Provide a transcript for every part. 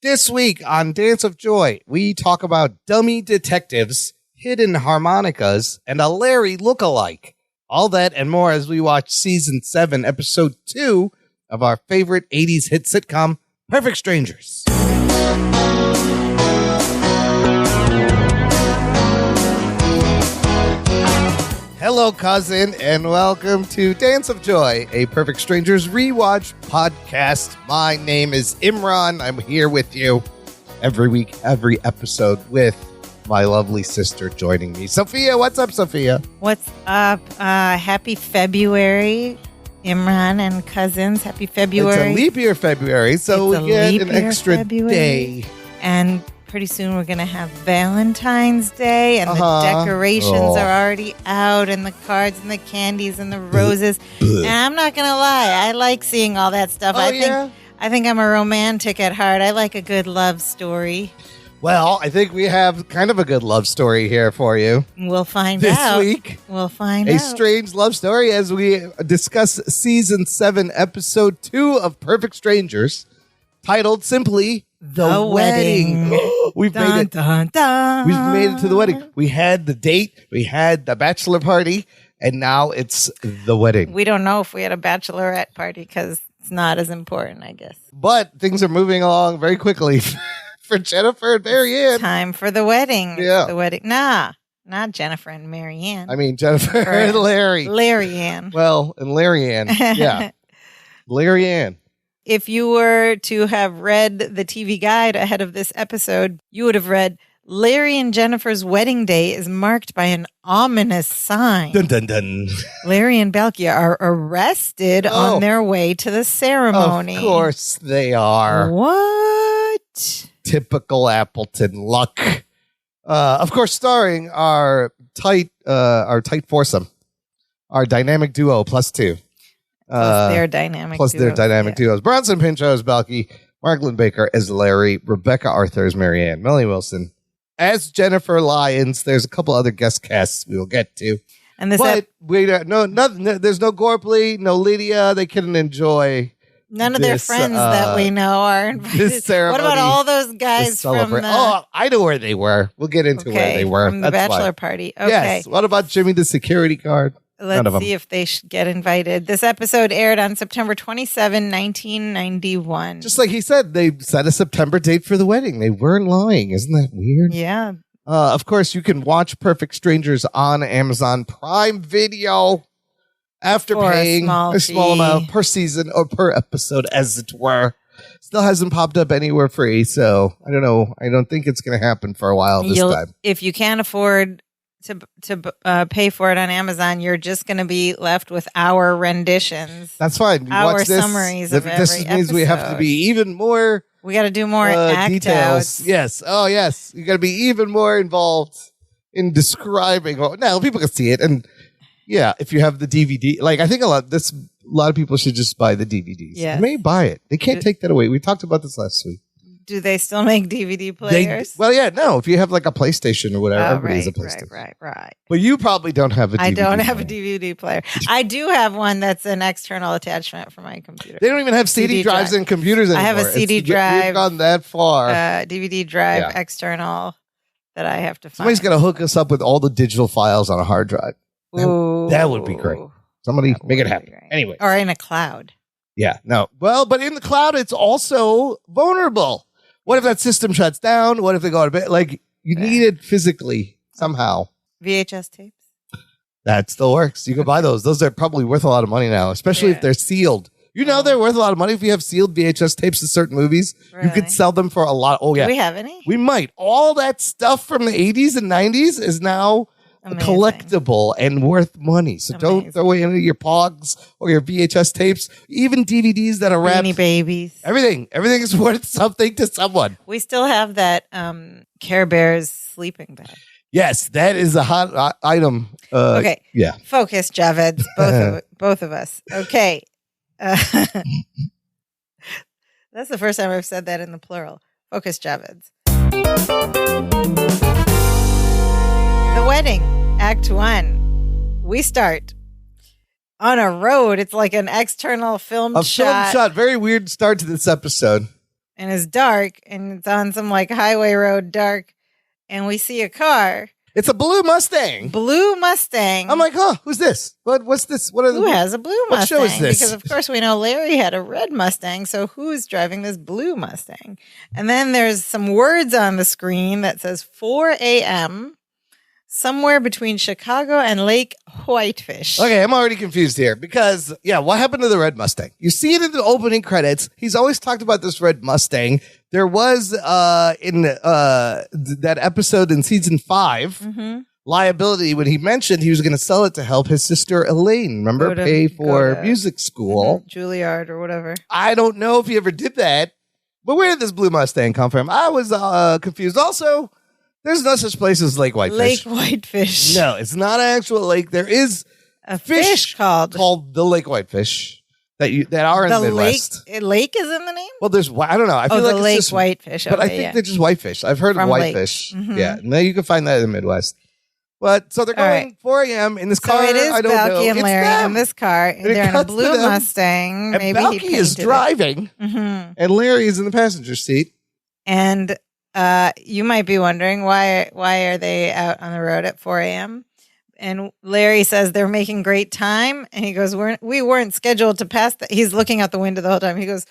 This week on Dance of Joy, we talk about dummy detectives, hidden harmonicas, and a Larry lookalike. All that and more as we watch Season 7, Episode 2 of our favorite 80s hit sitcom, Perfect Strangers. Hello, cousin, and welcome to Dance of Joy, a Perfect Strangers rewatch podcast. My name is Imran. I'm here with you every week, every episode, with my lovely sister joining me. Sophia, what's up, Sophia? What's up? Happy February, Imran and cousins. Happy February. It's a leap year February, so we get an extra day. And pretty soon we're going to have Valentine's Day, and the decorations are already out, and the cards and the candies and the roses. And I'm not going to lie, I like seeing all that stuff. I think I'm a romantic at heart. I like a good love story. Well, I think we have kind of a good love story here for you. We'll find out. This week. We'll find out. A strange love story as we discuss Season 7, Episode 2 of Perfect Strangers, titled simply The Wedding. We've made it. We've made it to the wedding. We had the date. We had the bachelor party. And now it's the wedding. We don't know if we had a bachelorette party because it's not as important, I guess. But things are moving along very quickly for Jennifer and Marianne. Time for the wedding. Yeah. The wedding. Nah, not Jennifer and Marianne. I mean, Jennifer and Larry. Larry-Ann. Well, and Larry-Ann. Yeah. Larry-Ann. If you were to have read the TV guide ahead of this episode, you would have read, Larry and Jennifer's wedding day is marked by an ominous sign. Dun, dun, dun. Larry and Balkia are arrested on their way to the ceremony. Of course they are. What? Typical Appleton luck. Of course, starring our tight foursome, our dynamic duo plus two. Plus their dynamic duos. Bronson Pinchot as Balky, Mark Lindbaker as Larry, Rebecca Arthur as Marianne, Melanie Wilson as Jennifer Lyons. There's a couple other guest casts we will get to. And this there's no Gorpley, no Lydia. They couldn't enjoy none of their friends that we know are invited. This ceremony. What about all those guys from the... I know where they were. We'll get into where they were. From the bachelor party. Okay. Yes. What about Jimmy the security guard? Let's see if they should get invited. This episode aired on September 27, 1991. Just like he said, they set a September date for the wedding. They weren't lying. Isn't that weird? Yeah. Of course, you can watch Perfect Strangers on Amazon Prime Video after paying a small amount per season or per episode, as it were. Still hasn't popped up anywhere free, so I don't know. I don't think it's going to happen for a while this time. If you can't afford to pay for it on Amazon, you're just going to be left with our renditions. That's fine. Our summaries of every This means we have to be even more. We got to do more act details. outs. Yes. Oh, yes. You got to be even more involved in describing. Now people can see it, and yeah, if you have the DVD, like I think a lot of people should just buy the DVDs. Yes. They may buy it. They can't take that away. We talked about this last week. Do they still make DVD players? If you have like a PlayStation or whatever, everybody has a PlayStation. Right. But you probably don't have a DVD I don't have a DVD player. I do have one that's an external attachment for my computer. They don't even have CD drives in computers anymore. I have a CD drive. We've gone that far. DVD drive external that I have to find. Somebody's going to hook us up with all the digital files on a hard drive. That would be great. Somebody make it happen. Anyway. Or in a cloud. Yeah, no. Well, but in the cloud, it's also vulnerable. What if that system shuts down? What if they go to bed? Like, you need it physically somehow. VHS tapes? That still works. You can buy those. Those are probably worth a lot of money now, especially if they're sealed. You know they're worth a lot of money if you have sealed VHS tapes of certain movies. Really? You could sell them for a lot. Oh, yeah. Do we have any? We might. All that stuff from the 80s and 90s is now collectible and worth money. So don't throw away any of your Pogs or your VHS tapes, even DVDs that are wrapped. Beanie Babies. Everything is worth something to someone. We still have that Care Bears sleeping bag. Yes, that is a hot item. Okay. Yeah. Focus, Javed. Both of us. Okay. That's the first time I've said that in the plural. Focus, Javed. The wedding, Act 1. We start on a road. It's like an external film shot. Very weird start to this episode. and it's dark, and it's on some like highway road, dark, and we see a car. It's a blue Mustang. Blue Mustang. I'm like, oh, who's this? What's this? Who has a blue Mustang? What show is this? Because of course we know Larry had a red Mustang, so who's driving this blue Mustang? And then there's some words on the screen that says 4 a.m. somewhere between Chicago and Lake Whitefish. Okay, I'm already confused here because, what happened to the red Mustang? You see it in the opening credits. He's always talked about this red Mustang. There was in that episode in season 5, Liability, when he mentioned he was going to sell it to help his sister Elaine, remember, pay for music school. Juilliard or whatever. I don't know if he ever did that, but where did this blue Mustang come from? I was confused. Also, there's no such place as Lake Whitefish. Lake Whitefish. No, it's not an actual lake. There is a fish called the Lake Whitefish that are in the Midwest. Lake is in the name? Well, there's I don't know. I feel like the it's Lake just Whitefish. But I think they're just whitefish. I've heard of whitefish. Yeah, no, you can find that in the Midwest. But so they're going 4 a.m. in this car. So it is I don't Balky know. and Larry in this car. And they're in a blue Mustang. And Maybe Balky is driving, and Larry is in the passenger seat. And you might be wondering why are they out on the road at 4 a.m.? And Larry says they're making great time. And he goes, we weren't scheduled to pass that. He's looking out the window the whole time. He goes,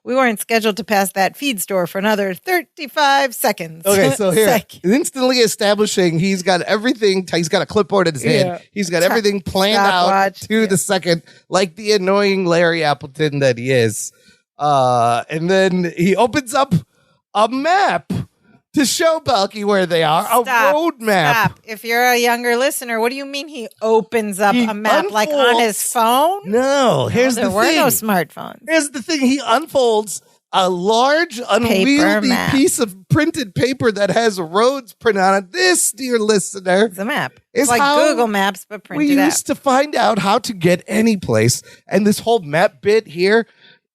we weren't scheduled to pass that feed store for another 35 seconds. Okay, so here, instantly establishing he's got everything. He's got a clipboard in his hand. He's got everything planned out to the second, like the annoying Larry Appleton that he is. And then he opens up a map to show Balky where they are. A road map. Stop. If you're a younger listener, what do you mean he opens up a map like on his phone? No, here's the thing. There were no smartphones. Here's the thing. He unfolds a large, unwieldy piece of printed paper that has roads printed on it. This, dear listener, it's a map. It's like Google Maps, but printed out. We used to find out how to get any place. And this whole map bit here,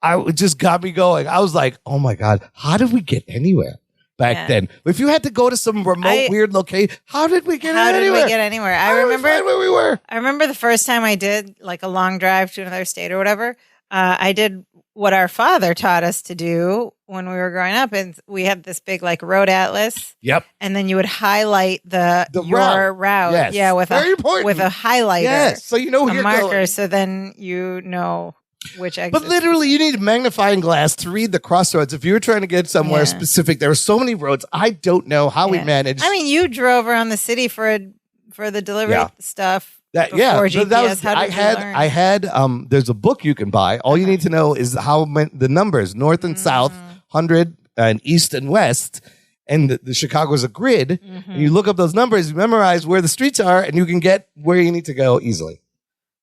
it just got me going. I was like, oh my God, how did we get anywhere? Back then, if you had to go to some remote, weird location, how did we get anywhere? I remember where we were. I remember the first time I did like a long drive to another state or whatever. I did what our father taught us to do when we were growing up, and we had this big like road atlas. Yep. And then you would highlight your route. Yes. Yeah, with a highlighter. Yes. So you know where you're marker, going. so then you know which exit. But literally, you need a magnifying glass to read the crossroads. If you were trying to get somewhere specific, there were so many roads. I don't know how we managed. I mean, you drove around the city for the delivery stuff. GPS. I had. There's a book you can buy. All you need to know is the numbers, north and south, 100 and east and west. And the Chicago's a grid. And you look up those numbers, you memorize where the streets are, and you can get where you need to go easily.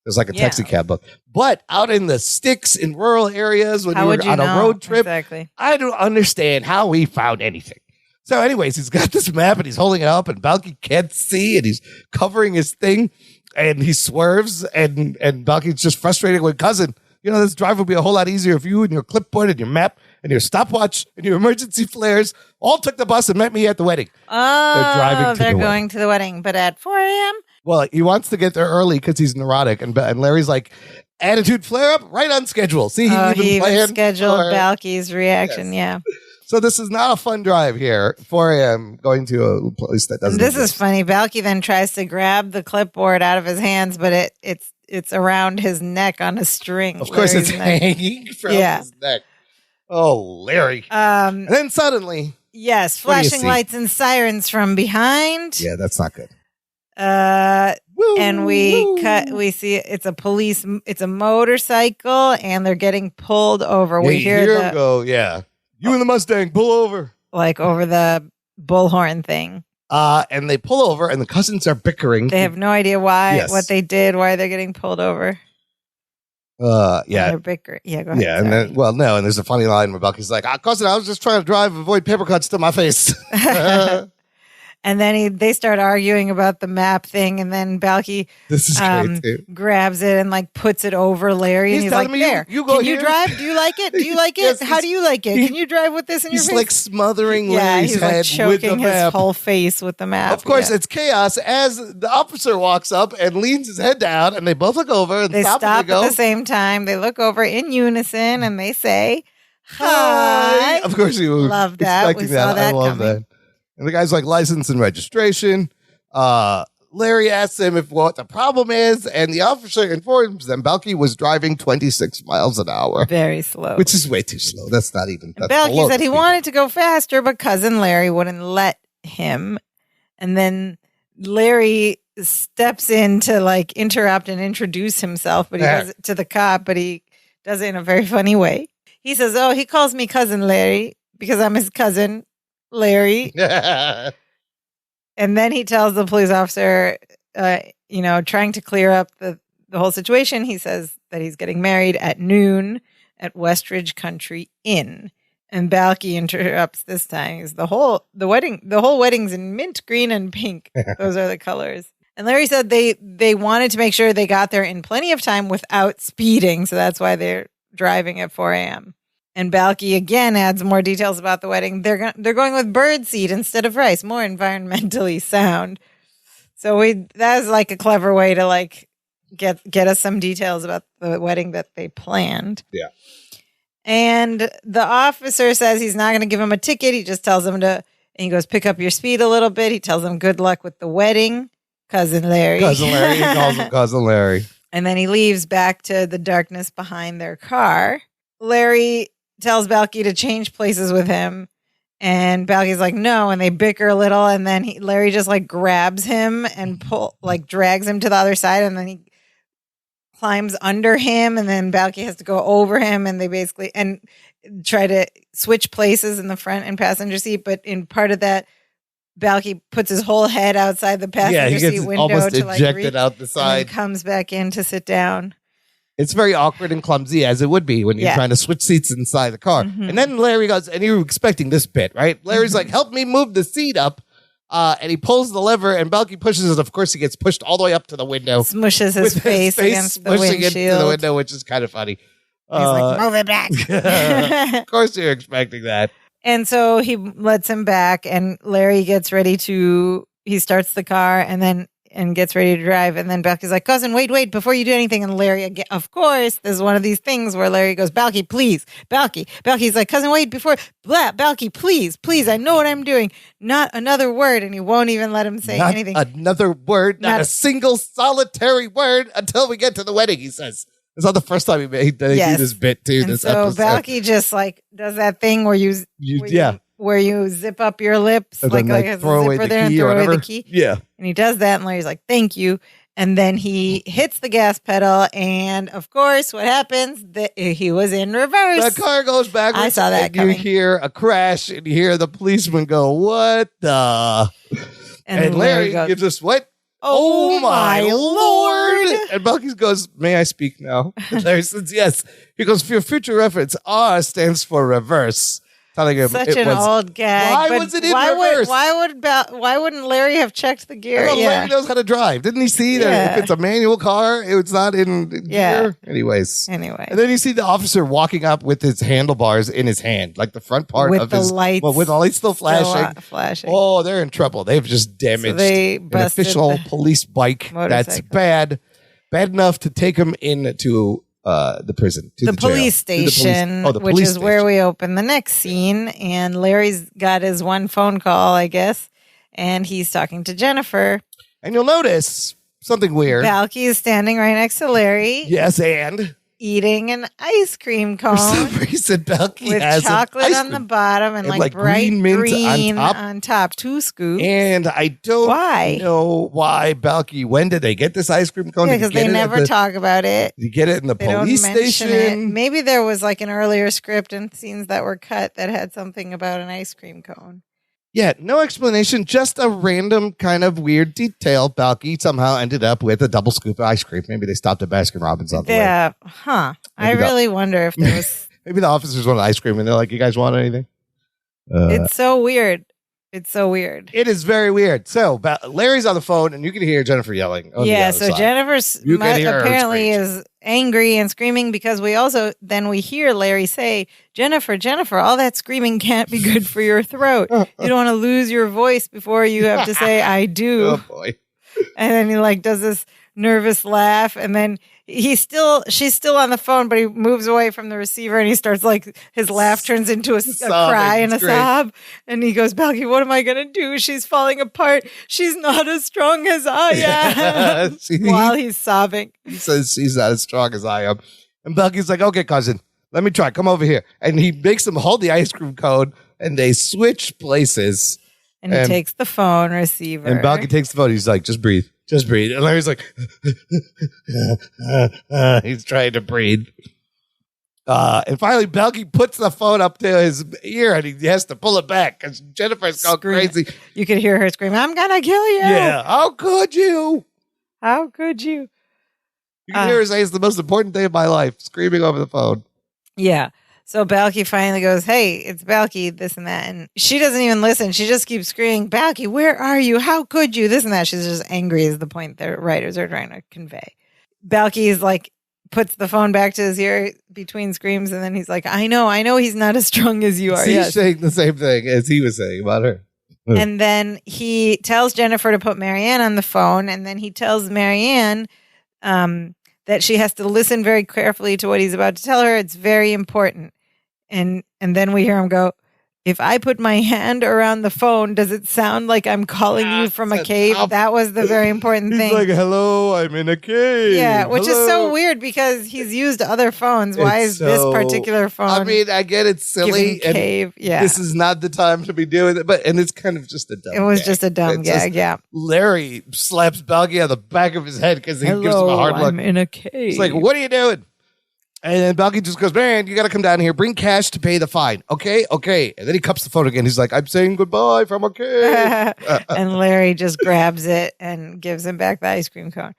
There's like a taxi cab book. But out in the sticks in rural areas when you're on a road trip, I don't understand how we found anything. So anyways, he's got this map and he's holding it up and Balky can't see and he's covering his thing and he swerves and Balky's just frustrated with cousin. You know, this drive would be a whole lot easier if you and your clipboard and your map and your stopwatch and your emergency flares all took the bus and met me at the wedding. Oh, they're going to the wedding. But at 4 a.m.? Well, he wants to get there early because he's neurotic. And Larry's like, attitude flare up, right on schedule. See, he even scheduled Balky's reaction, So this is not a fun drive here. 4 a.m. going to a place that doesn't exist. Is funny. Balky then tries to grab the clipboard out of his hands, but it's around his neck on a string. Of course, Larry's it's hanging from his neck. Oh, Larry. And then suddenly. Yes, flashing lights and sirens from behind. Yeah, that's not good. And we see it's a motorcycle and they're getting pulled over. We hear them go, you and the Mustang, pull over. Like over the bullhorn thing. And they pull over and the cousins are bickering. They have no idea what they did, why they're getting pulled over. They're bickering. Yeah, go ahead. Yeah, and then, and there's a funny line where Bucky's like, cousin, I was just trying to avoid paper cuts to my face. And then they start arguing about the map thing, and then Balky grabs it and like puts it over Larry, and he's like, "There, can you drive? Do you like it? Do you like it? How do you like it? Can you drive with this in your face?" He's like smothering Larry's head like choking with the map. His whole face with the map. Of course, it's chaos as the officer walks up and leans his head down, and they both look over and they stop at the same time. They look over in unison, and they say, Hi. Of course you would. Love that. Expecting We saw that I love coming. that. And the guy's like, license and registration. Larry asks him what the problem is, and the officer informs them Balky was driving 26 miles an hour. Very slow. Which is way too slow. That's not even. That's Balky said he wanted to go faster, but cousin Larry wouldn't let him. And then Larry steps in to like interrupt and introduce himself, but he does it to the cop, but he does it in a very funny way. He says, "Oh, he calls me cousin Larry because I'm his cousin, Larry." And then he tells the police officer, trying to clear up the whole situation. He says that he's getting married at noon at Westridge Country Inn. And Balky interrupts this time. He's the whole wedding's in mint green and pink. Those are the colors. And Larry said they wanted to make sure they got there in plenty of time without speeding. So that's why they're driving at 4 a.m. And Balky again adds more details about the wedding. They're going with birdseed instead of rice, more environmentally sound. So that was like a clever way to like get us some details about the wedding that they planned. Yeah. And the officer says he's not going to give him a ticket. He just tells him and he goes, pick up your speed a little bit. He tells him good luck with the wedding, cousin Larry. Cousin Larry. He calls him cousin Larry. And then he leaves back to the darkness behind their car. Larry tells Balky to change places with him. And Balky's like, no. And they bicker a little. And then Larry just like grabs him and drags him to the other side. And then he climbs under him. And then Balky has to go over him. And they basically try to switch places in the front and passenger seat. But in part of that, Balky puts his whole head outside the passenger seat window almost to ejected out the side. And then comes back in to sit down. It's very awkward and clumsy, as it would be when you're trying to switch seats inside the car. Mm-hmm. And then Larry goes, and you're expecting this bit, right? Larry's like, help me move the seat up. And he pulls the lever, and Balky pushes it. Of course, he gets pushed all the way up to the window. Smushes his face against the windshield. Into the window, which is kind of funny. He's like, move it back. Of course, you're expecting that. And so he lets him back, and Larry gets ready he starts the car and gets ready to drive. And then Balky's like, cousin, wait, before you do anything. And Larry, again, of course, there's one of these things where Larry goes, Balky, please. Balky's like, cousin, wait, Balky, please, I know what I'm doing. Not another word. And he won't even let him say anything. Another word, not a single solitary word until we get to the wedding, he says. It's not the first time they do this bit, too. And so Balky just like does that thing where where you zip up your lips, and like throw away the key and throw away the key. Yeah. And he does that, and Larry's like, thank you. And then he hits the gas pedal, and of course, what happens? He was in reverse. The car goes backwards. I saw that coming. You hear a crash, and you hear the policeman go, what the? And Larry gives us what? Oh my Lord. And Balky goes, may I speak now? And Larry says, yes. He goes, for your future reference, R stands for reverse. Such an old gag. Why was it in reverse? Why wouldn't Larry have checked the gear? Larry knows how to drive. Didn't he see that if it's a manual car, it's not in gear? Anyways. Anyway. And then you see the officer walking up with his handlebars in his hand, like the front part of his lights. Well, with the lights still flashing. Oh, they're in trouble. They've just damaged an official police bike. That's bad. Bad enough to take him into the prison, to the police station, which is where we open the next scene. And Larry's got his one phone call, I guess, and he's talking to Jennifer. And you'll notice something weird. Balky is standing right next to Larry. Yes, and eating an ice cream cone. For some reason, Balky with has chocolate on the bottom and like bright green on top. 2 scoops. And I don't know why Balky. When did they get this ice cream cone? Yeah, because they never talk about it. You get it in the police station. Maybe there was like an earlier script and scenes that were cut that had something about an ice cream cone. Yeah, no explanation, just a random kind of weird detail. Balky somehow ended up with a double scoop of ice cream. Maybe they stopped at Baskin Robbins on the way. Yeah, I really wonder if there was... Maybe the officers wanted ice cream and they're like, you guys want anything? It's so weird. It's so weird. It is very weird. So Larry's on the phone and you can hear Jennifer yelling. So Jennifer apparently is angry and screaming because we hear Larry say, Jennifer, all that screaming can't be good for your throat. You don't want to lose your voice before you have to say, I do. Oh, boy. And then he like does this nervous laugh. And then she's still on the phone, but he moves away from the receiver and he starts like his laugh turns into a cry and a sob. And he goes, Balky, what am I going to do? She's falling apart. She's not as strong as I am. While he's sobbing. He says she's not as strong as I am. And Balky's like, okay, cousin, let me try. Come over here. And he makes him hold the ice cream cone and they switch places. And he takes the phone receiver. And Balky takes the phone. He's like, just breathe. Just breathe. And Larry's like, he's trying to breathe. And finally, Balky puts the phone up to his ear and he has to pull it back because Jennifer's going crazy. You could hear her scream, I'm going to kill you. Yeah. How could you? How could you? You can hear her say it's the most important day of my life, screaming over the phone. Yeah. So Balky finally goes, hey, it's Balky, this and that. And she doesn't even listen. She just keeps screaming, Balky, where are you? How could you? This and that. She's just angry is the point the writers are trying to convey. Balky's like, puts the phone back to his ear between screams. And then he's like, I know he's not as strong as you are. She's saying the same thing as he was saying about her. And then he tells Jennifer to put Marianne on the phone. And then he tells Marianne that she has to listen very carefully to what he's about to tell her. It's very important. And then we hear him go, if I put my hand around the phone, does it sound like I'm calling you from a cave? That was the very important thing. He's like, hello, I'm in a cave. Yeah, which is so weird because he's used other phones. Why is this particular phone? I mean, I get it's silly. Cave. Yeah. This is not the time to be doing it. And it's kind of just a dumb It was gag. just a dumb gag, yeah. Larry slaps Balky on the back of his head because he gives him a hard look. I'm in a cave. It's like, what are you doing? And then Balky just goes, man, you got to come down here. Bring cash to pay the fine. Okay. And then he cups the phone again. He's like, I'm saying goodbye from a cave. And Larry just grabs it and gives him back the ice cream cone.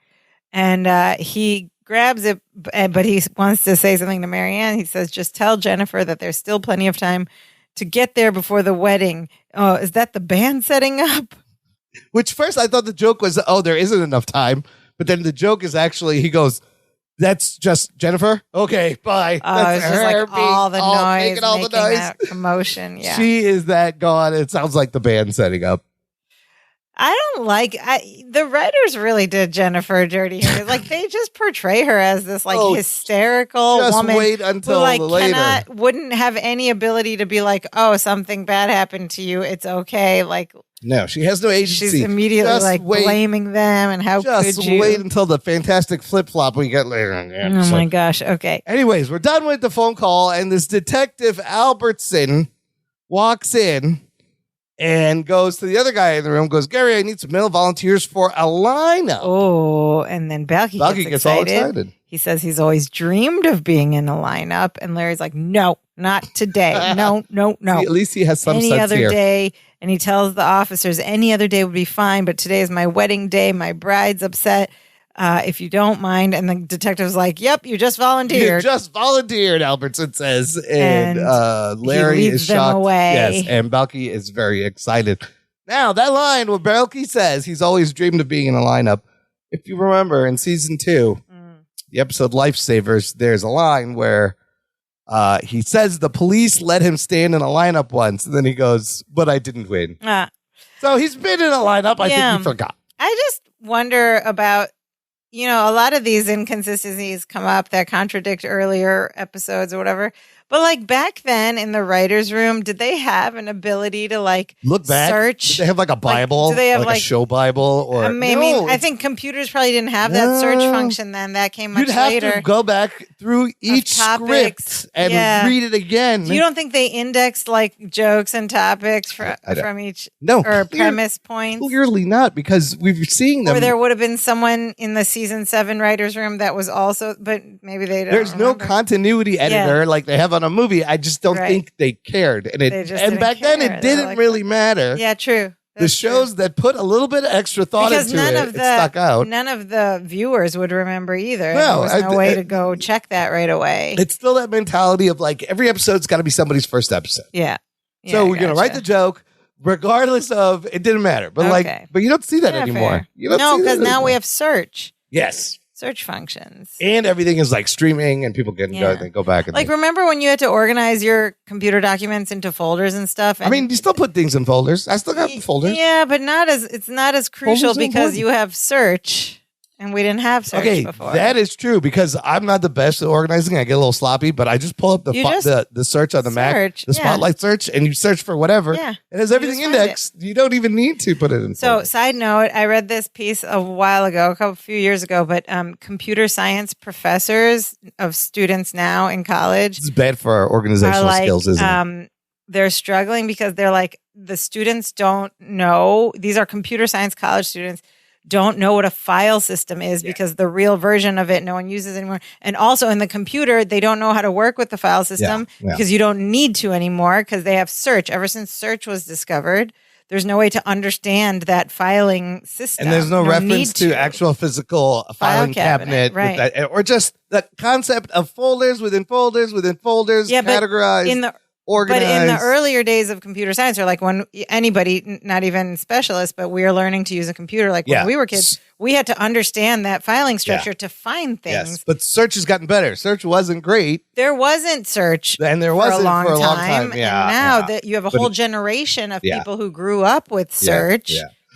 And he grabs it, but he wants to say something to Marianne. He says, just tell Jennifer that there's still plenty of time to get there before the wedding. Oh, is that the band setting up? Which first I thought the joke was, there isn't enough time. But then the joke is actually, he goes, that's just Jennifer. Okay, bye. That's it's just like all the noise, making all the noise. That commotion. Yeah, she is that gone. It sounds like the band setting up. I don't like the writers really did Jennifer dirty here. Like they just portray her as this like hysterical woman wait until who like later. wouldn't have any ability to be like, oh, something bad happened to you. It's okay. Like. No, she has no agency. She's immediately blaming them and how could you? Just wait until the fantastic flip-flop we get later. Oh my gosh, okay. Anyways, we're done with the phone call and this detective Albertson walks in and goes to the other guy in the room, goes, Gary, I need some male volunteers for a lineup. Oh, and then Balky gets all excited. He says he's always dreamed of being in a lineup. And Larry's like, no, not today. No. See, at least he has some sense here. Any other here. day. And he tells the officers, any other day would be fine, but today is my wedding day. My bride's upset. If you don't mind. And the detective's like, yep, you just volunteered. You just volunteered, Albertson says. And Larry he leads is them shocked. Away. Yes, and Balky is very excited. Now, that line where Balky says he's always dreamed of being in a lineup. If you remember, in season 2, the episode Lifesavers, there's a line where he says the police let him stand in a lineup once, and then he goes, but I didn't win. So he's been in a lineup. I think he forgot. I just wonder about, a lot of these inconsistencies come up that contradict earlier episodes or whatever. But like back then in the writer's room, did they have an ability to like look back? Search? Did they have like a Bible? Do they have like a show Bible? Or I mean, I think computers probably didn't have that search function then. That came much later. You'd have to go back through each script and read it again. You don't think they indexed like jokes and topics from each premise points? Clearly not, because we've seen them. Or there would have been someone in the season 7 writer's room that was also, but maybe they don't. There's no continuity editor like they have on a movie. I just don't think they cared. And back then it didn't really matter. Yeah, true. The shows that put a little bit of extra thought into it stuck out. None of the viewers would remember either. No, there was no way to go check that right away. It's still that mentality of like every episode's got to be somebody's first episode. Yeah. So we're going to write the joke regardless of, it didn't matter. But but you don't see that anymore. No, because now we have search. Yes. Search functions. And everything is like streaming and people can go back. And remember when you had to organize your computer documents into folders and stuff? And you still put things in folders. I still got folders. Yeah, but it's not as crucial because you have search. And we didn't have search before. That is true because I'm not the best at organizing. I get a little sloppy, but I just pull up the search on the Mac, the Spotlight search, and you search for whatever. Yeah. It has everything indexed. You don't even need to put it in. So, side note, I read this piece a while ago, a few years ago, but computer science professors of students now in college. It's bad for our organizational skills, isn't it? They're struggling because they're like, the students don't know. These are computer science college students. Don't know what a file system is because the real version of it no one uses anymore. And also in the computer, they don't know how to work with the file system because you don't need to anymore because they have search. Ever since search was discovered, there's no way to understand that filing system. And there's no reference to actual physical filing cabinet right. with that, or just the concept of folders within folders within folders, categorized. Organized. But in the earlier days of computer science, or like when anybody, not even specialists, but we are learning to use a computer, like when we were kids, we had to understand that filing structure to find things. Yes. But search has gotten better. Search wasn't great. There wasn't search and there wasn't for a long time. Yeah, and now that you have a whole generation of people who grew up with search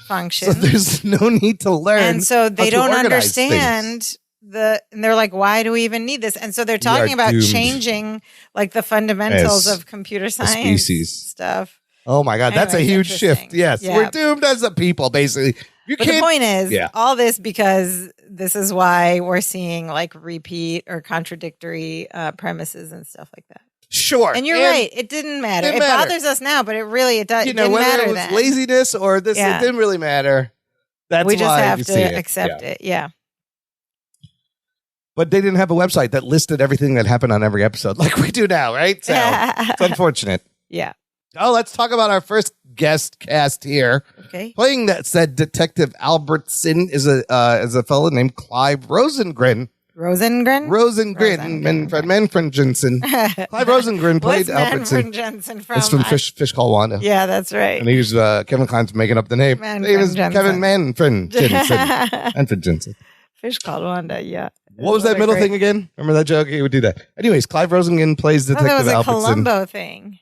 functions. So there's no need to learn. And so they don't understand and they're like, why do we even need this? And so they're talking about changing like the fundamentals of computer science stuff. Oh my God, that's a huge shift. Yes, we're doomed as a people, basically. But the point is, all this because this is why we're seeing like repeat or contradictory premises and stuff like that. Sure. And you're right. It didn't matter. It bothers us now, but it does. You know, whether it was laziness or this, it didn't really matter. That's we just why have you to see accept it. Yeah. But they didn't have a website that listed everything that happened on every episode like we do now, right? So it's unfortunate. Yeah. Oh, let's talk about our first guest cast here. Okay. Playing that said Detective Albertson is a fellow named Clive Rosengren. Rosengren? Manfred Jensen. Clive Rosengren played Albertson. Manfred Jensen from? It's from Fish Called Wanda. Yeah, that's right. And he was Kevin Kline's making up the name. His name is Kevin Manfred Jensen. Manfred Jensen. Fish Called Wanda, yeah. What was that middle thing again? Remember that joke? He would do that. Anyways, Clive Rosengren plays Detective Albertson. That was a Columbo thing.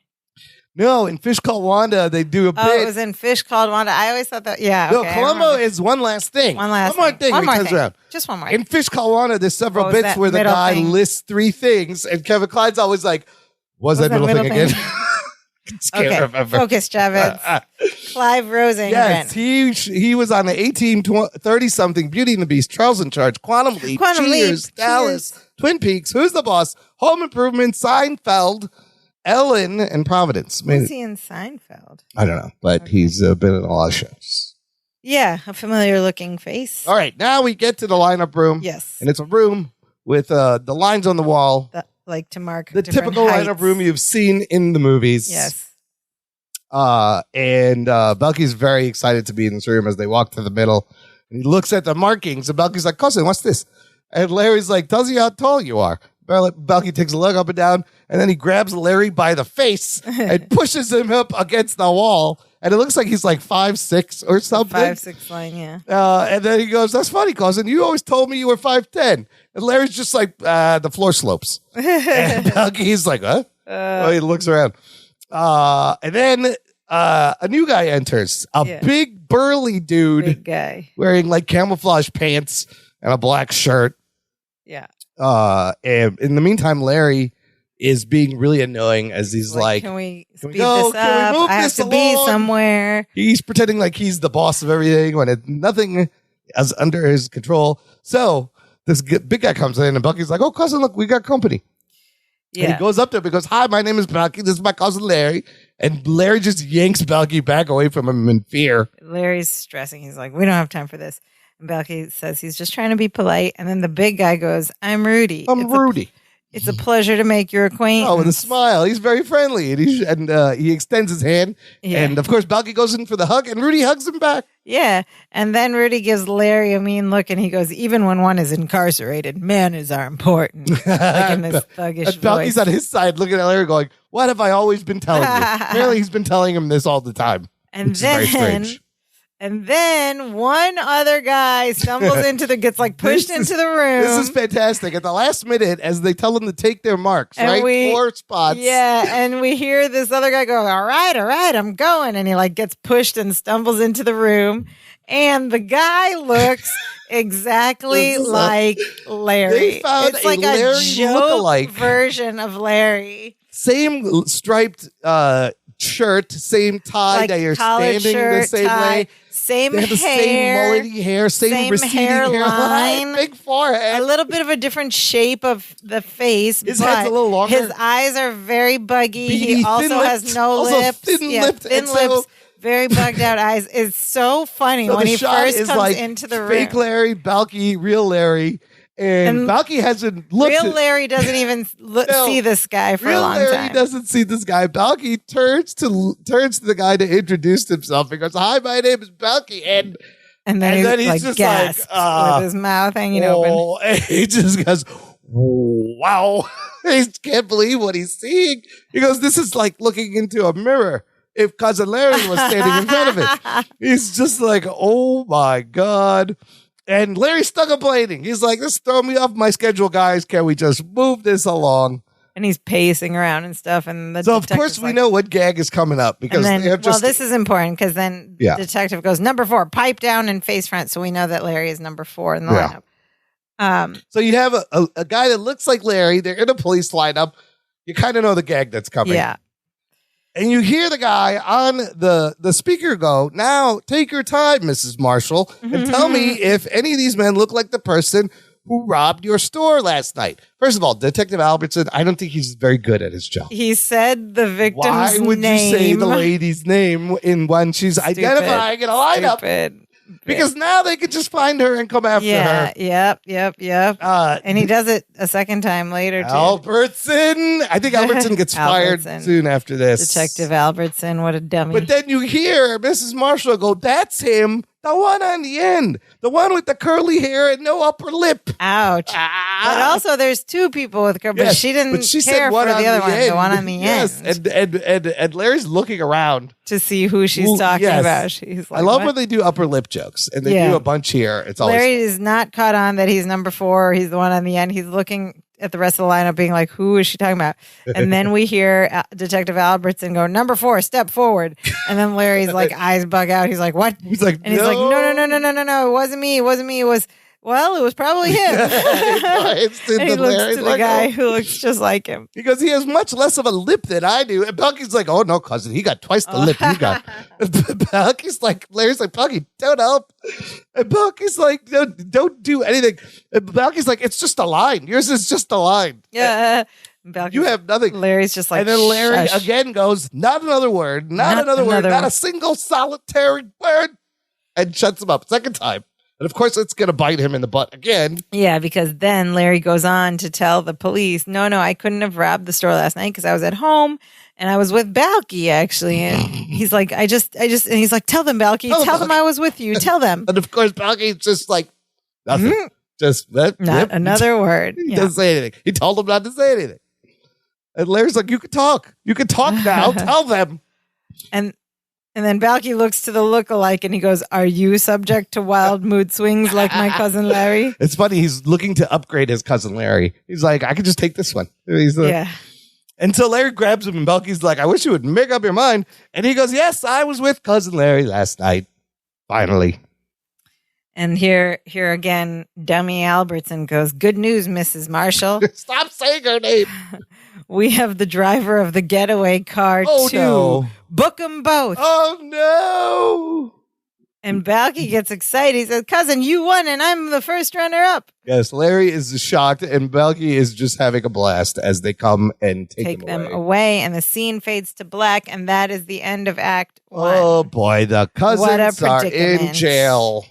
No, in Fish Called Wanda, they do a bit. Oh, it was in Fish Called Wanda. I always thought that, No, Columbo is one last thing. One more thing. One more thing. Around. Just one more. In Fish Called Wanda, there's several bits where the guy lists three things, and Kevin Kline's always like, what was that middle thing again? Okay, focus, Javits. Clive Rosengren. Yes, he was on the 1830-something Beauty and the Beast, Charles in Charge, Quantum Leap, Cheers, Dallas, Twin Peaks, Who's the Boss, Home Improvement, Seinfeld, Ellen, and Providence. Was he in Seinfeld? I don't know, but he's been in a lot of shows. Yeah, a familiar-looking face. All right, now we get to the lineup room. Yes. And it's a room with the lines on the wall. Like to mark the typical lineup room you've seen in the movies. Yes. And Belky's very excited to be in this room as they walk to the middle. And he looks at the markings, and Belky's like, cousin, what's this? And Larry's like, tells you how tall you are. Belky takes a look up and down, and then he grabs Larry by the face and pushes him up against the wall. And it looks like he's like 5'6" or something. 5'6" line, yeah. And then he goes, that's funny, cousin. You always told me you were 5'10". And Larry's just like, the floor slopes. And Belky's like, huh? He looks around. And then a new guy enters. A big, burly dude. Big guy. Wearing like camouflage pants and a black shirt. Yeah. And in the meantime, Larry is being really annoying as he's like, can we speed this up? I have to be somewhere. He's pretending like he's the boss of everything when nothing is under his control. So this big guy comes in and Bucky's like, oh, cousin, look, we got company. Yeah. And he goes up there because, hi, my name is Belky. This is my cousin Larry. And Larry just yanks Belky back away from him in fear. Larry's stressing. He's like, we don't have time for this. And Belky says he's just trying to be polite. And then the big guy goes, I'm Rudy. Rudy. It's a pleasure to make your acquaintance. Oh, with a smile. He's very friendly. And he extends his hand. Yeah. And, of course, Belky goes in for the hug, and Rudy hugs him back. Yeah. And then Rudy gives Larry a mean look, and he goes, even when one is incarcerated, manners are important. Like in this thuggish voice. Belky's on his side looking at Larry going, what have I always been telling you? Apparently, he's been telling him this all the time. And then And then one other guy stumbles gets like pushed into the room. This is fantastic. At the last minute, as they tell them to take their marks, and right? 4 spots. Yeah, and we hear this other guy go, all right, I'm going. And he like gets pushed and stumbles into the room. And the guy looks exactly like Larry. They found it's like Larry a joke lookalike version of Larry. Same striped shirt, same tie Like that you're collared standing shirt, the same tie, way. Same They have the hair. same mullety hair, same receding hairline, big forehead. A little bit of a different shape of the face. His head's a little longer. His eyes are very buggy. Beady, he also has no lips. Thin-lipped. Thin lips. Very bugged out eyes. It's so funny when he first comes like into the room. Fake Larry, Balky, real Larry. And Balky hasn't looked. Real Larry doesn't even see this guy for a long Larry time. Doesn't see this guy. Balky turns to the guy to introduce himself and goes, "Hi, my name is Balky." And then he's just gasps with his mouth hanging open. And he just goes, "Wow!" He can't believe what he's seeing. He goes, "This is like looking into a mirror." If Cousin Larry was standing in front of it, he's just like, "Oh my God." And Larry's stuck complaining. He's like, "This is throwing me off my schedule, guys. Can we just move this along?" And he's pacing around and stuff. And so, of course, we know what gag is coming up because then, they have just. Well, this is important because then the detective goes, number 4, pipe down and face front. So we know that Larry is number 4 in the lineup. So you have a guy that looks like Larry. They're in a police lineup. You kind of know the gag that's coming. Yeah. And you hear the guy on the speaker go, "Now take your time, Mrs. Marshall, and tell me if any of these men look like the person who robbed your store last night." First of all, Detective Albertson, I don't think he's very good at his job. He said the victim's name. Why would you say the lady's name when she's identifying in a lineup? Stupid. Because now they could just find her and come after her. Yep. And he does it a second time later, too. Albertson. I think Albertson gets fired soon after this. Detective Albertson, what a dummy. But then you hear Mrs. Marshall go, "That's him. The one on the end. The one with the curly hair and no upper lip." Ouch. But also there's 2 people with curly, but she didn't care for the other one, the one on the end. And Larry's looking around to see who she's talking about. She's like, I love when they do upper lip jokes, and they do a bunch here. It's always Larry is not caught on that he's number 4. He's the one on the end. He's looking at the rest of the lineup being like, who is she talking about? And then we hear Detective Albertson go, "Number 4, step forward." And then Larry's like, eyes bug out. He's like, "What?" He's like, and he's like, no. It wasn't me. It was, well, it was probably him. And he looks to the guy who looks just like him. Because he has much less of a lip than I do. And Bucky's like, "Oh, no, cousin. He got twice the lip you got." Bucky's like, Larry's like, "Bucky, don't help." And Bucky's like, don't do anything. And Bucky's like, "It's just a line. Yours is just a line." Yeah. You have nothing. Larry's just like, and then Larry shush. again goes, "Not another word. Not another word. Not a single solitary word." And shuts him up. Second time. And of course, it's going to bite him in the butt again. Yeah, because then Larry goes on to tell the police, no, I couldn't have robbed the store last night because I was at home and I was with Balky, actually. And he's like, and he's like, "Tell them, Balky. Tell them I was with you. Tell them." And of course, Balky's just like, nothing. Just not another word. He doesn't say anything. He told them not to say anything. And Larry's like, "You can talk. You can talk now. Tell them." And then Balky looks to the lookalike and he goes, "Are you subject to wild mood swings like my cousin Larry?" It's funny. He's looking to upgrade his cousin Larry. He's like, "I could just take this one." Until Larry grabs him and Balky's like, "I wish you would make up your mind." And he goes, "Yes, I was with cousin Larry last night." Finally. And here again, dummy Albertson goes, "Good news, Mrs. Marshall." Stop saying her name. "We have the driver of the getaway car, too. No. Book them both." Oh, no. And Balky gets excited. He says, "Cousin, you won, and I'm the first runner-up." Yes, Larry is shocked, and Balky is just having a blast as they come and take them away. And the scene fades to black, and that is the end of Act 1. Oh, boy, the cousins are in jail.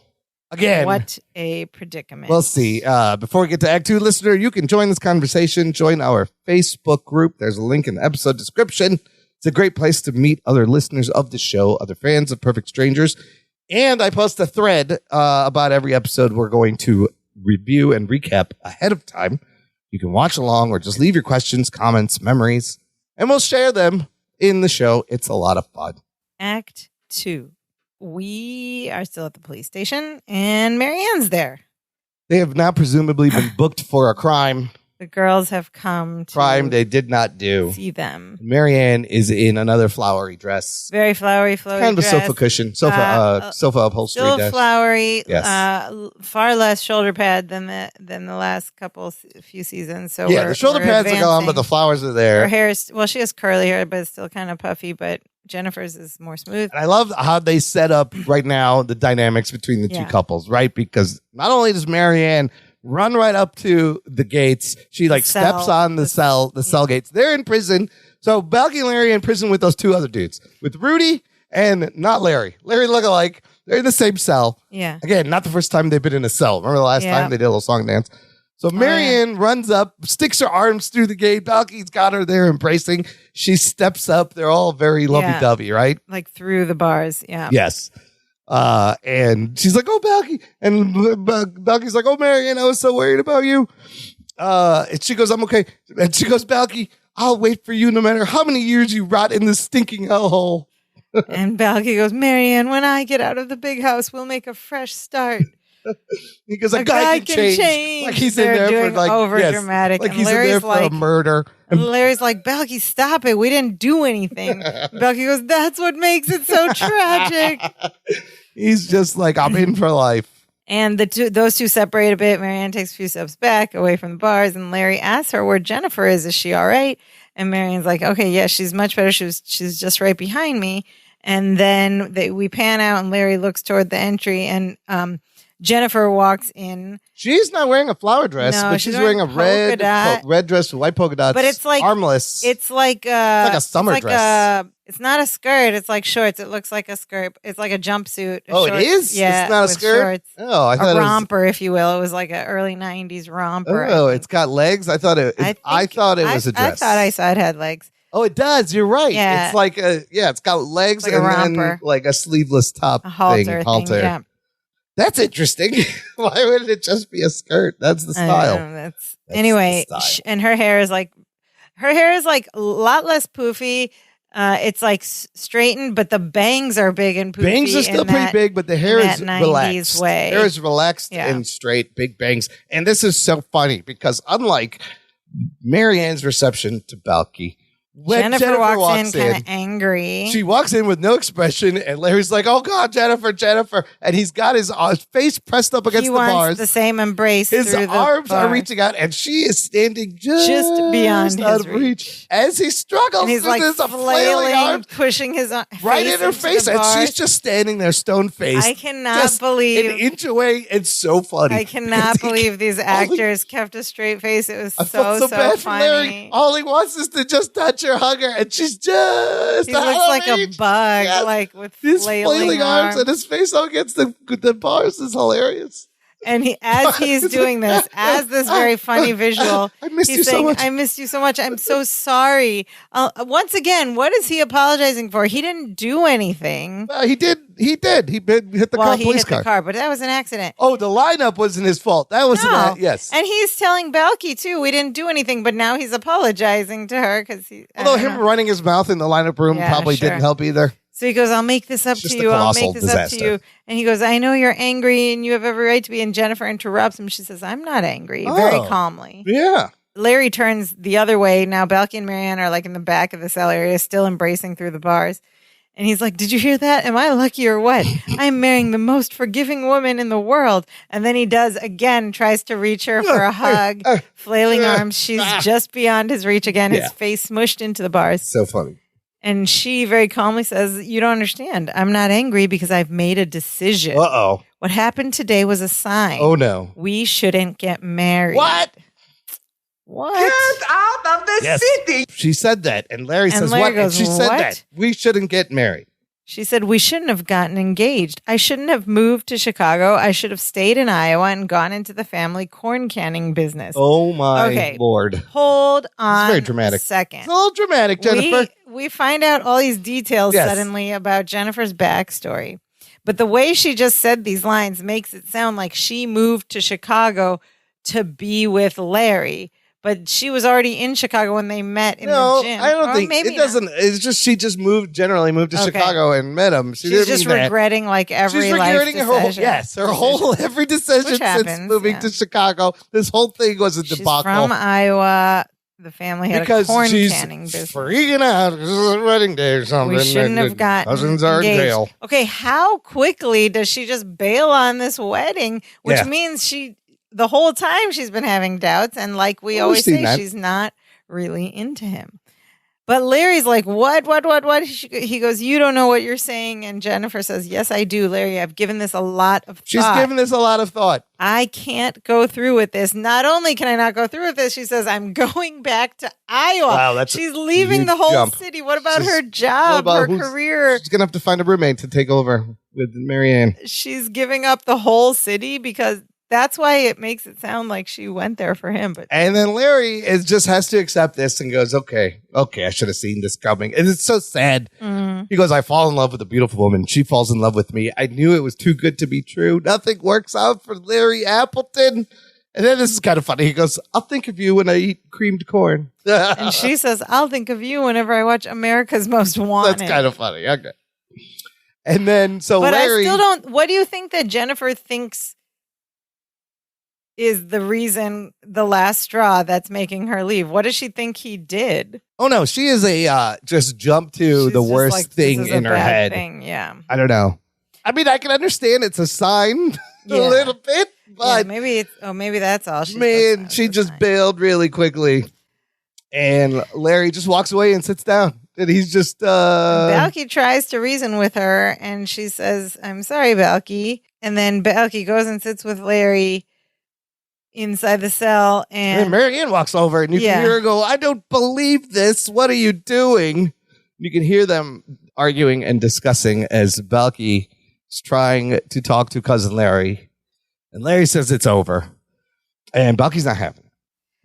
Again. What a predicament. We'll see. Before we get to Act 2, listener, you can join this conversation. Join our Facebook group. There's a link in the episode description. It's a great place to meet other listeners of the show, other fans of Perfect Strangers. And I post a thread about every episode we're going to review and recap ahead of time. You can watch along or just leave your questions, comments, memories, and we'll share them in the show. It's a lot of fun. Act 2. we are still at the police station, and Marianne's there. They have now presumably been booked for a crime. The girls have come to crime they did not do. See them. Marianne is in another flowery dress. Very flowery kind of dress. A sofa cushion, sofa upholstery. Still desk. Flowery. Yes. Far less shoulder pad than the last few seasons. So yeah, the shoulder pads are gone, but the flowers are there. Her hair is she has curly hair, but it's still kind of puffy. But Jennifer's is more smooth. And I love how they set up right now the dynamics between the two couples, right? Because not only does Marianne run right up to the gates, she steps on the cell gates. They're in prison. So Balky and Larry are in prison with those two other dudes, with Rudy and not Larry. Larry look alike. They're in the same cell. Yeah. Again, not the first time they've been in a cell. Remember the last time they did a little song dance? So Marianne runs up, sticks her arms through the gate. Balky's got her there embracing. She steps up. They're all very lovey-dovey, right? Like through the bars. Yeah. Yes. And she's like, "Oh, Balky," and Balky's like, "Oh, Marianne, I was so worried about you." And she goes, "I'm okay." And she goes, "Balky, I'll wait for you no matter how many years you rot in this stinking hellhole." And Balky goes, "Marianne, when I get out of the big house, we'll make a fresh start." He goes, "A guy can change." Like he's in there for over dramatic. Like and he's Larry's in there for a murder. And Larry's like, "Balky, stop it. We didn't do anything." Balky goes, "That's what makes it so tragic." He's just like, "I'm in for life." And those two separate a bit. Marianne takes a few steps back away from the bars, and Larry asks her where Jennifer is. Is she all right? And Marianne's like, "Okay, yeah, she's much better. She's just right behind me." And then we pan out, and Larry looks toward the entry, and Jennifer walks in. She's not wearing a flower dress, but she's wearing a red dress with white polka dots. But it's like armless. It's like a summer dress. It's not a skirt. It's like shorts. It looks like a skirt. It's like a jumpsuit. It is? Yeah, it's not a skirt? Shorts. Oh, I thought a romper, if you will. It was like an early 90s romper. Oh, it's got legs? I thought it was a dress. I thought I saw it had legs. Oh, it does. You're right. Yeah. It's like it's got legs like and a romper. then like a sleeveless top a halter thing. Yeah. That's interesting. Why wouldn't it just be a skirt? That's the style. That's anyway, the style. And her hair is like a lot less poofy. It's like straightened, but the bangs are big and poofy. Bangs are still pretty big, but the hair is relaxed. Way. Hair is relaxed and straight, big bangs. And this is so funny because unlike Marianne's reception to Balky, when Jennifer walks in kind of angry. She walks in with no expression, and Larry's like, "Oh God, Jennifer!" And he's got his face pressed up against the bars. He wants the same embrace. His arms are reaching out, and she is standing just beyond out his of reach as he struggles. And he's like flailing, pushing his right in her face, and she's just standing there, stone faced. I cannot believe an inch away. It's so funny. I cannot believe these actors kept a straight face. It was so bad funny. For Larry. All he wants is to just touch her, hug her, and she's just. He looks like a bug, like with his flailing arms, and his face all against the bars is hilarious. And he's doing this, as this very funny visual, he's saying, so much. "I missed you so much. I'm so sorry." Once again, what is he apologizing for? He didn't do anything. He did. He hit the car. He hit the car, but that was an accident. Oh, the lineup wasn't his fault. That was yes. And he's telling Balky too, we didn't do anything, but now he's apologizing to her because although him running his mouth in the lineup room probably didn't help either. So he goes, "I'll make this up to you. I'll make this up to you." And he goes, "I know you're angry and you have every right to be." And Jennifer interrupts him. She says, "I'm not angry," very calmly. Yeah. Larry turns the other way. Now Balky and Marianne are like in the back of the cell area, still embracing through the bars. And he's like, "Did you hear that? Am I lucky or what? I'm marrying the most forgiving woman in the world." And then he tries to reach her for a hug, flailing arms. She's just beyond his reach again, his face smushed into the bars. So funny. And she very calmly says, "You don't understand. I'm not angry because I've made a decision. Uh-oh. What happened today was a sign. Oh, no. We shouldn't get married." What? Get out of the city. She said that. And Larry says, Larry "What?" goes, and she said "What?" that. We shouldn't get married. She said, "We shouldn't have gotten engaged. I shouldn't have moved to Chicago. I should have stayed in Iowa and gone into the family corn canning business." Oh, my Lord. Hold on it's very dramatic. a second. It's a little dramatic, Jennifer. We find out all these details suddenly about Jennifer's backstory. But the way she just said these lines makes it sound like she moved to Chicago to be with Larry. But she was already in Chicago when they met in the gym. I don't think it doesn't. It's just she just generally moved to Chicago and met him. She's just regretting like every life decision. Every decision since moving to Chicago. This whole thing was a debacle. She's from Iowa. The family had a corn canning business. Freaking out because it's wedding day or something. We shouldn't have gotten cousins are in jail. Okay, how quickly does she just bail on this wedding? Which means the whole time she's been having doubts, and like we always say, she's not really into him. But Larry's like, what? He goes, you don't know what you're saying. And Jennifer says, yes, I do, Larry. I've given this a lot of thought. She's given this a lot of thought. I can't go through with this. Not only can I not go through with this, she says, I'm going back to Iowa. Wow, she's leaving the whole city. What about her job, her career? She's going to have to find a roommate to take over with Marianne. She's giving up the whole city because that's why it makes it sound like she went there for him. And then Larry just has to accept this and goes, okay, I should have seen this coming. And it's so sad. Mm-hmm. He goes, I fall in love with a beautiful woman. She falls in love with me. I knew it was too good to be true. Nothing works out for Larry Appleton. And then this is kind of funny. He goes, I'll think of you when I eat creamed corn. And she says, I'll think of you whenever I watch America's Most Wanted. That's kind of funny. Okay. And then, but Larry. I still don't. What do you think that Jennifer thinks is the reason, the last straw that's making her leave? What does she think he did? Oh no, she is just jump to the worst thing in her head. Yeah. I don't know. I mean, I can understand it's a sign a little bit, but maybe that's all. She just bailed really quickly, and Larry just walks away and sits down. And he's just Balky tries to reason with her, and she says, "I'm sorry, Balky." And then Balky goes and sits with Larry inside the cell, and Marianne walks over, and you can hear her go, I don't believe this. What are you doing? You can hear them arguing and discussing as Balky is trying to talk to cousin Larry. And Larry says it's over. And Balky's not having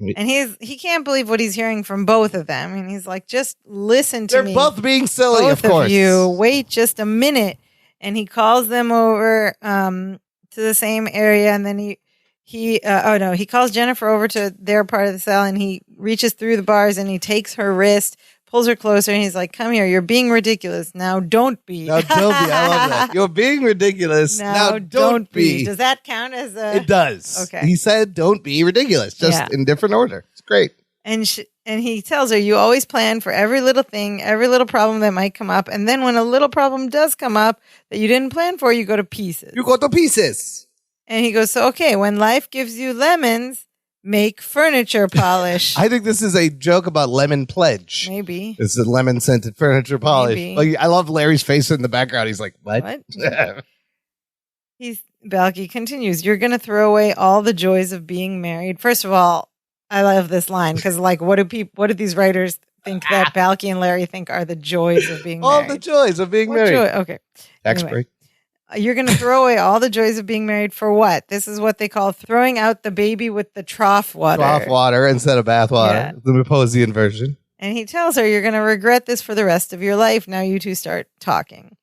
it. And he can't believe what he's hearing from both of them. And he's like, just listen to me. They're both being silly, both of course. Of you. Wait just a minute. And he calls them over to the same area, and then he calls Jennifer over to their part of the cell, and he reaches through the bars and he takes her wrist, pulls her closer, and he's like, come here, you're being ridiculous. Now don't be. Now don't be. I love that. You're being ridiculous. Now don't be. Does that count as a... It does. Okay. He said don't be ridiculous, just in different order. It's great. And he tells her, you always plan for every little thing, every little problem that might come up. And then when a little problem does come up that you didn't plan for, you go to pieces. You go to pieces. And he goes, so, okay, when life gives you lemons, make furniture polish. I think this is a joke about lemon pledge. Maybe. It's a lemon-scented furniture polish. Like, I love Larry's face in the background. He's like, what? Balky continues, you're going to throw away all the joys of being married. First of all, I love this line because, like, what do these writers think that Balky and Larry think are the joys of being married? All the joys of being married. Okay. Tax break. You're going to throw away all the joys of being married for what? This is what they call throwing out the baby with the trough water. Trough water instead of bath water. The Maposian version. And he tells her, you're going to regret this for the rest of your life. Now you two start talking.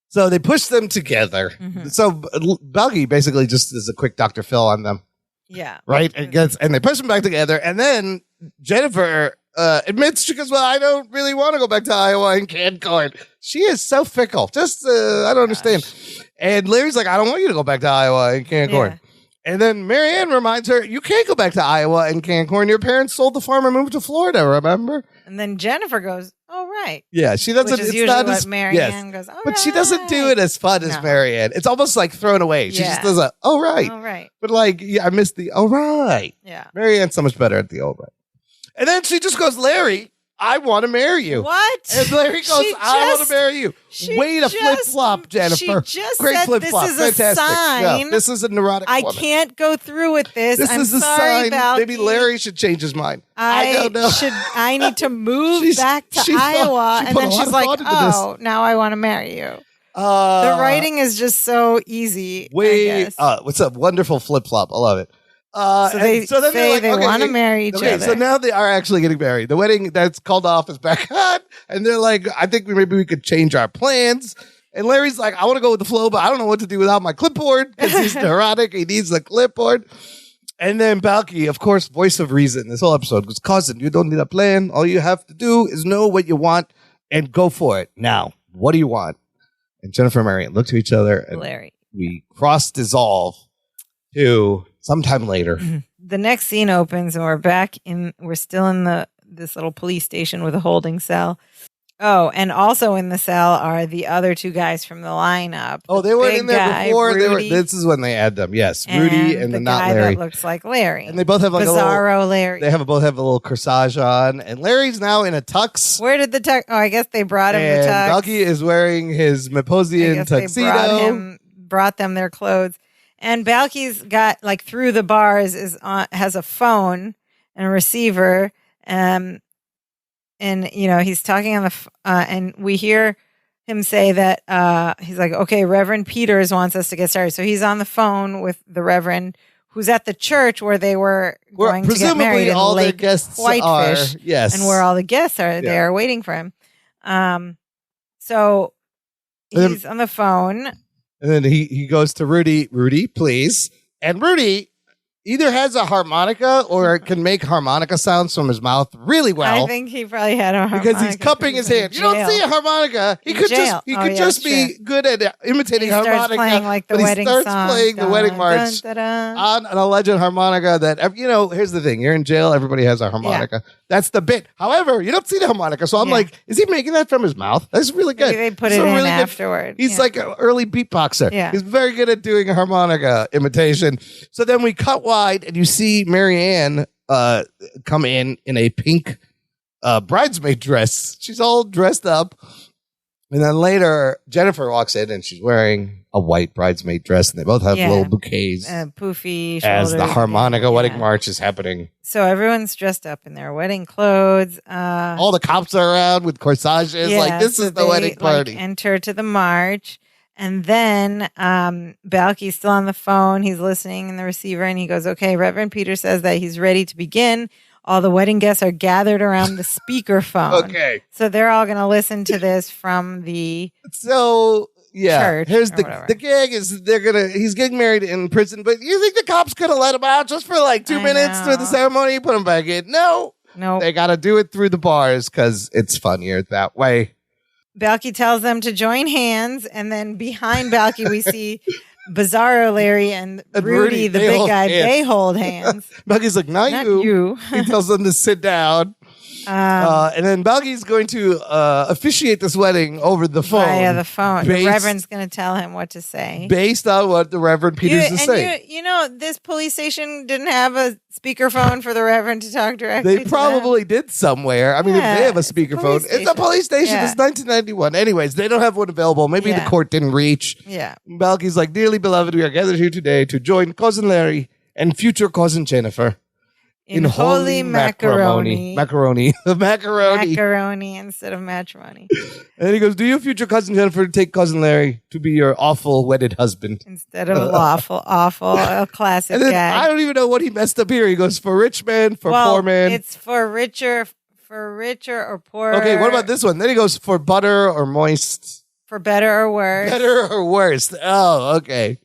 So they push them together. Mm-hmm. So Balky basically just is a quick Dr. Phil on them. Yeah. Right? And they push them back together. And then Jennifer admits, she goes, well, I don't really want to go back to Iowa and canned corn. She is so fickle. Just, I don't understand. And Larry's like, I don't want you to go back to Iowa and canned corn. And then Marianne reminds her, you can't go back to Iowa and canned corn. Your parents sold the farm and moved to Florida, remember? And then Jennifer goes, oh, right. Yeah, she doesn't. Which is usually what Marianne goes, but she doesn't do it as fun as Marianne. It's almost like thrown away. She just does a, oh, right. Oh, right. But like, I missed the, oh, right. Yeah. Marianne's so much better at the, oh, right. And then she just goes, Larry, I want to marry you. What? And Larry goes, I want to marry you. Way to flip-flop, Jennifer. She just Great said flip-flop. this is Fantastic. a sign. Yeah, this is a neurotic woman. I can't go through with this. This I'm is a sorry, sign. Balky. Maybe Larry should change his mind. I don't know. I need to move back to Iowa. And then she's like, oh, now I want to marry you. The writing is just so easy. What's a wonderful flip-flop. I love it. So they say they want to marry each other. So now they are actually getting married. The wedding that's called off is back on. And they're like, I think maybe we could change our plans. And Larry's like, I want to go with the flow, but I don't know what to do without my clipboard because he's neurotic. He needs the clipboard. And then Balky, of course, voice of reason. This whole episode goes, cousin, you don't need a plan. All you have to do is know what you want and go for it. Now, what do you want? And Jennifer and Marianne look to each other and Larry. We cross-dissolve to sometime later. The next scene opens and we're still in this little police station with a holding cell. Oh, and also in the cell are the other two guys from the lineup. Oh, they were in there guy, before. Rudy, This is when they add them. Yes, Rudy and the not guy Larry. that looks like Larry. And they both have like Bizarro Larry. They both have a little corsage on. And Larry's now in a tux. Where did the tux? Oh, I guess they brought him the tux. Balky is wearing his Maposian tuxedo. Brought them their clothes. And Balky's got, like, through the bars has a phone and a receiver. And, you know, he's talking on and we hear him say that he's like, okay, Reverend Peters wants us to get started. So he's on the phone with the Reverend who's at the church where they were going to get married in all Lake their guests Whitefish. Yes. And where all the guests are there waiting for him. So he's on the phone. And then he goes to Rudy, please. And Rudy either has a harmonica or can make harmonica sounds from his mouth really well. I think he probably had a harmonica. Because he's cupping his hand. You don't see a harmonica. He could just be good at imitating harmonica. Playing like the wedding song. He song. starts playing the wedding march on an alleged harmonica that, you know, here's the thing. You're in jail. Everybody has a harmonica. Yeah. That's the bit. However, you don't see the harmonica. So I'm like, is he making that from his mouth? That's really good. Maybe they put it in really afterward. He's like an early beatboxer. Yeah. He's very good at doing a harmonica imitation. So then we cut wide and you see Marianne come in a pink bridesmaid dress. She's all dressed up. And then later, Jennifer walks in and she's wearing a white bridesmaid dress. And they both have little bouquets. Poofy shoulders. As the harmonica wedding march is happening. So everyone's dressed up in their wedding clothes. All the cops are around with corsages. Like, this is the wedding party. Enter to the march. And then Balky's still on the phone. He's listening in the receiver. And he goes, okay, Reverend Peter says that he's ready to begin. All the wedding guests are gathered around the speakerphone. Okay. So they're all going to listen to this from the church. Here's the gag is he's getting married in prison, but you think the cops could have let him out just for like 2 minutes through the ceremony, put him back in? No. They got to do it through the bars because it's funnier that way. Balky tells them to join hands, and then behind Balky we see Bizarro Larry and Rudy, the big guy. They hold hands. Balky's like, not you. He tells them to sit down. And then Balky's going to officiate this wedding over the phone. Via the phone. The Reverend's going to tell him what to say. Based on what the Reverend Peters is saying. You know, this police station didn't have a speakerphone for the Reverend to talk directly to They probably did somewhere. I mean, if they have a speakerphone. It's a police station. It's 1991. Anyways, they don't have one available. Maybe the court didn't reach. Yeah. Balky's like, dearly beloved, we are gathered here today to join Cousin Larry and future Cousin Jennifer. In holy macaroni. Macaroni instead of matrimony. And then he goes, do you, future Cousin Jennifer, take Cousin Larry to be your awful wedded husband? Instead of awful, a classic and then gag. I don't even know what he messed up here. He goes, for rich man, for poor man. It's for richer or poorer. Okay, what about this one? Then he goes, for butter or moist. For better or worse. Better or worse. Oh, okay.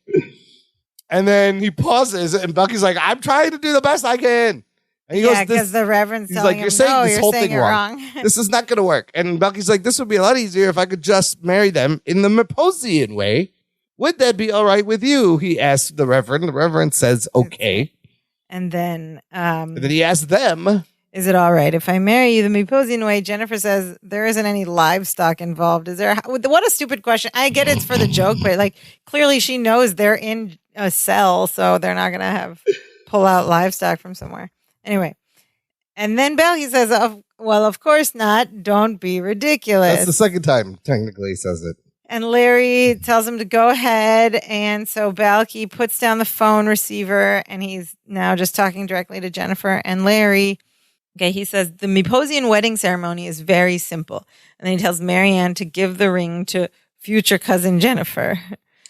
And then he pauses, and Bucky's like, I'm trying to do the best I can. And he goes, because the Reverend's telling him, you're saying this whole thing wrong. This is not going to work. And Bucky's like, this would be a lot easier if I could just marry them in the Maposian way. Would that be all right with you? He asked the Reverend. The Reverend says, okay. And then he asks them, is it all right if I marry you the Maposian way? Jennifer says there isn't any livestock involved. Is there? What a stupid question. I get it's for the joke, but like clearly she knows they're in a cell, so they're not going to pull out livestock from somewhere. Anyway, and then Balky says, well, of course not. Don't be ridiculous. That's the second time, technically, he says it. And Larry tells him to go ahead. And so Balky puts down the phone receiver, and he's now just talking directly to Jennifer and Larry. Okay, he says, the Maposian wedding ceremony is very simple. And then he tells Marianne to give the ring to future cousin Jennifer.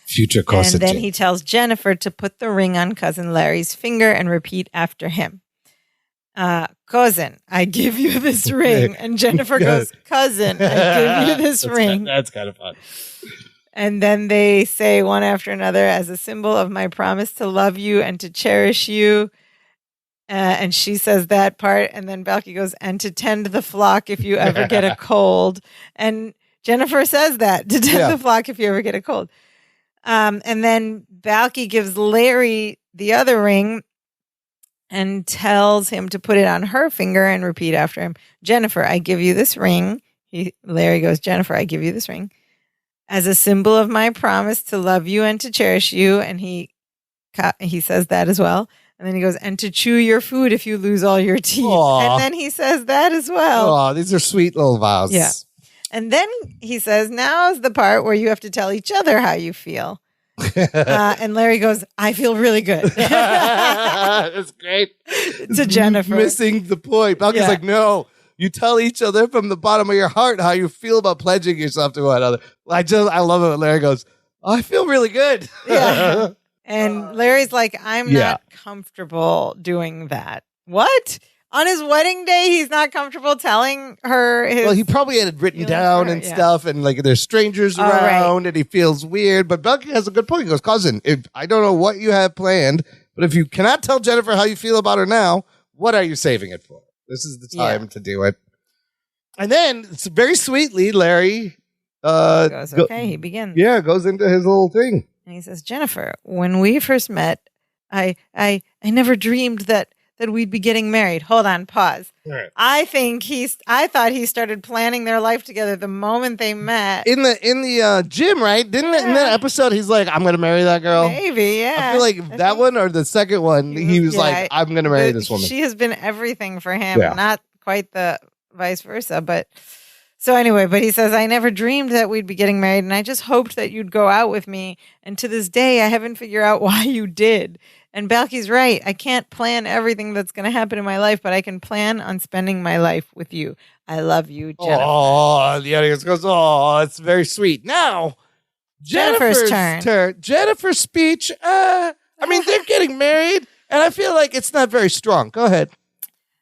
Future cousin. And then he tells Jennifer to put the ring on cousin Larry's finger and repeat after him. Cousin, I give you this ring. And Jennifer goes, cousin, I give you this ring. That's kind of fun. And then they say one after another, as a symbol of my promise to love you and to cherish you. And she says that part. And then Balky goes, and to tend the flock if you ever get a cold. And Jennifer says that, to tend the flock if you ever get a cold. And then Balky gives Larry the other ring and tells him to put it on her finger and repeat after him. Jennifer, I give you this ring. Larry goes, Jennifer, I give you this ring as a symbol of my promise to love you and to cherish you. And he says that as well. And then he goes, and to chew your food if you lose all your teeth. Aww. And then he says that as well. Oh, these are sweet little vows. Yeah. And then he says, now's the part where you have to tell each other how you feel. And Larry goes, I feel really good. That's great. To Jennifer. Missing the point. Balky's like, no, you tell each other from the bottom of your heart how you feel about pledging yourself to one another. I love it when Larry goes, I feel really good. Yeah. And Larry's like, I'm not comfortable doing that. What? On his wedding day, he's not comfortable telling her his... Well, he probably had it written down and stuff, and like there's strangers around, and he feels weird. But Balky has a good point. He goes, cousin, I don't know what you have planned, but if you cannot tell Jennifer how you feel about her now, what are you saving it for? This is the time to do it. And then, very sweetly, Larry... goes, okay, he begins. Yeah, goes into his little thing. And he says, Jennifer, when we first met, I never dreamed that we'd be getting married. Hold on, pause. Right. I thought he started planning their life together the moment they met. In the gym, right? Didn't in that episode he's like, I'm gonna marry that girl? Maybe, yeah. I feel like that one or the second one, he was like, I'm gonna marry this woman. She has been everything for him, not quite the vice versa, but so anyway, but he says, I never dreamed that we'd be getting married, and I just hoped that you'd go out with me. And to this day, I haven't figured out why you did. And Balky's right. I can't plan everything that's going to happen in my life, but I can plan on spending my life with you. I love you, Jennifer. Oh, the audience goes, oh, it's very sweet. Now, Jennifer's turn. Jennifer's speech. I mean, they're getting married, and I feel like it's not very strong. Go ahead.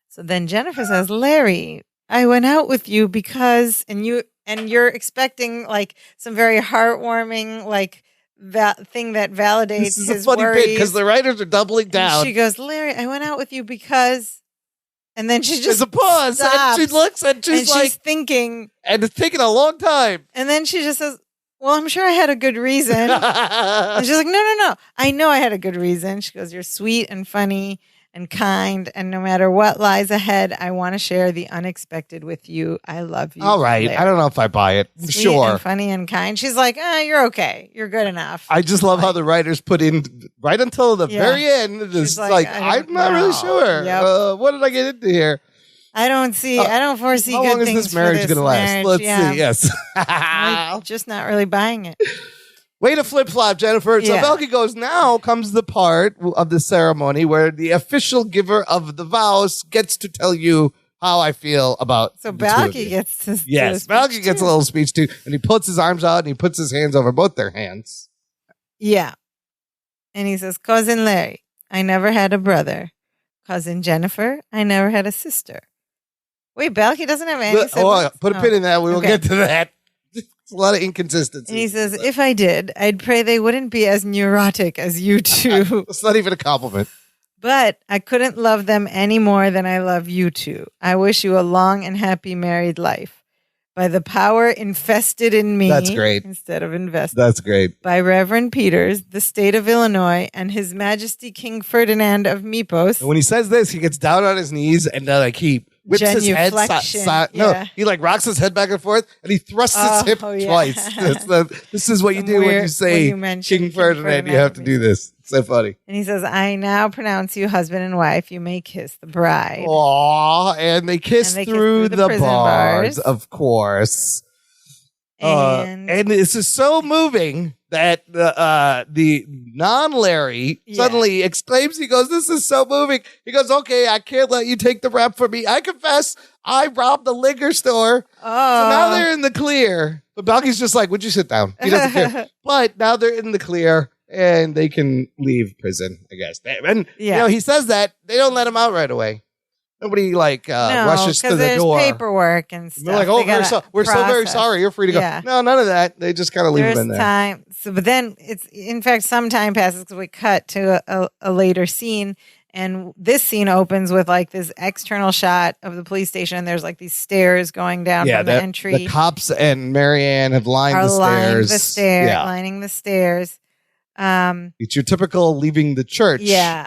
So then Jennifer says, Larry, I went out with you because, and you're expecting like some very heartwarming, like that thing that validates this is his a funny worries. bit because the writers are doubling down. And she goes, Larry, I went out with you because, and then she just there's a pause, stops, and she looks, and she's thinking, and it's taking a long time. And then she just says, well, I'm sure I had a good reason. And she's like, no, I know I had a good reason. She goes, you're sweet and funny and kind, and no matter what lies ahead, I want to share the unexpected with you. I love you. All right. Larry. I don't know if I buy it. Sweet sure. And funny and kind. She's like, you're okay. You're good enough. I just love how the writers put in right until the very end. It's like I'm not really sure. Yep. What did I get into here? I don't foresee how good long is things this marriage going to last? Let's see. Yes. I'm just not really buying it. Way to flip-flop, Jennifer. So Balky goes, now comes the part of the ceremony where the official giver of the vows gets to tell you how I feel about so Balky gets to yes, Balky gets a little speech too. And he puts his arms out and he puts his hands over both their hands. Yeah. And he says, Cousin Larry, I never had a brother. Cousin Jennifer, I never had a sister. Wait, Balky doesn't have any siblings? Put a pin in that. We will get to that. A lot of inconsistencies. And he says, if I did, I'd pray they wouldn't be as neurotic as you two. It's not even a compliment. But I couldn't love them any more than I love you two. I wish you a long and happy married life. By the power infested in me. That's great. Instead of invested. That's great. By Reverend Peters, the state of Illinois, and His Majesty King Ferdinand of Mepos. And when he says this, he gets down on his knees and he whips his head. He like rocks his head back and forth, and he thrusts his hip twice. This is what you do when you say King Ferdinand. You have to do this. It's so funny. And he says, "I now pronounce you husband and wife. You may kiss the bride." Aww, and they kiss through the bars, of course. And this is so moving that the non-Larry suddenly exclaims. He goes, "This is so moving." He goes, "Okay, I can't let you take the rap from me. I confess, I robbed the liquor store." So now they're in the clear. But Balky's just like, "Would you sit down?" He doesn't care. But now they're in the clear and they can leave prison, I guess. And he says that they don't let him out right away. Nobody rushes to the door. There's paperwork and stuff. They're like, we're so very sorry. You're free to go. No, none of that. They just kind of leave him in there. Time. So, but then some time passes because we cut to a later scene, And this scene opens with like this external shot of the police station. And there's like these stairs going down from the entry. The cops and Marianne have lining the stairs. It's your typical leaving the church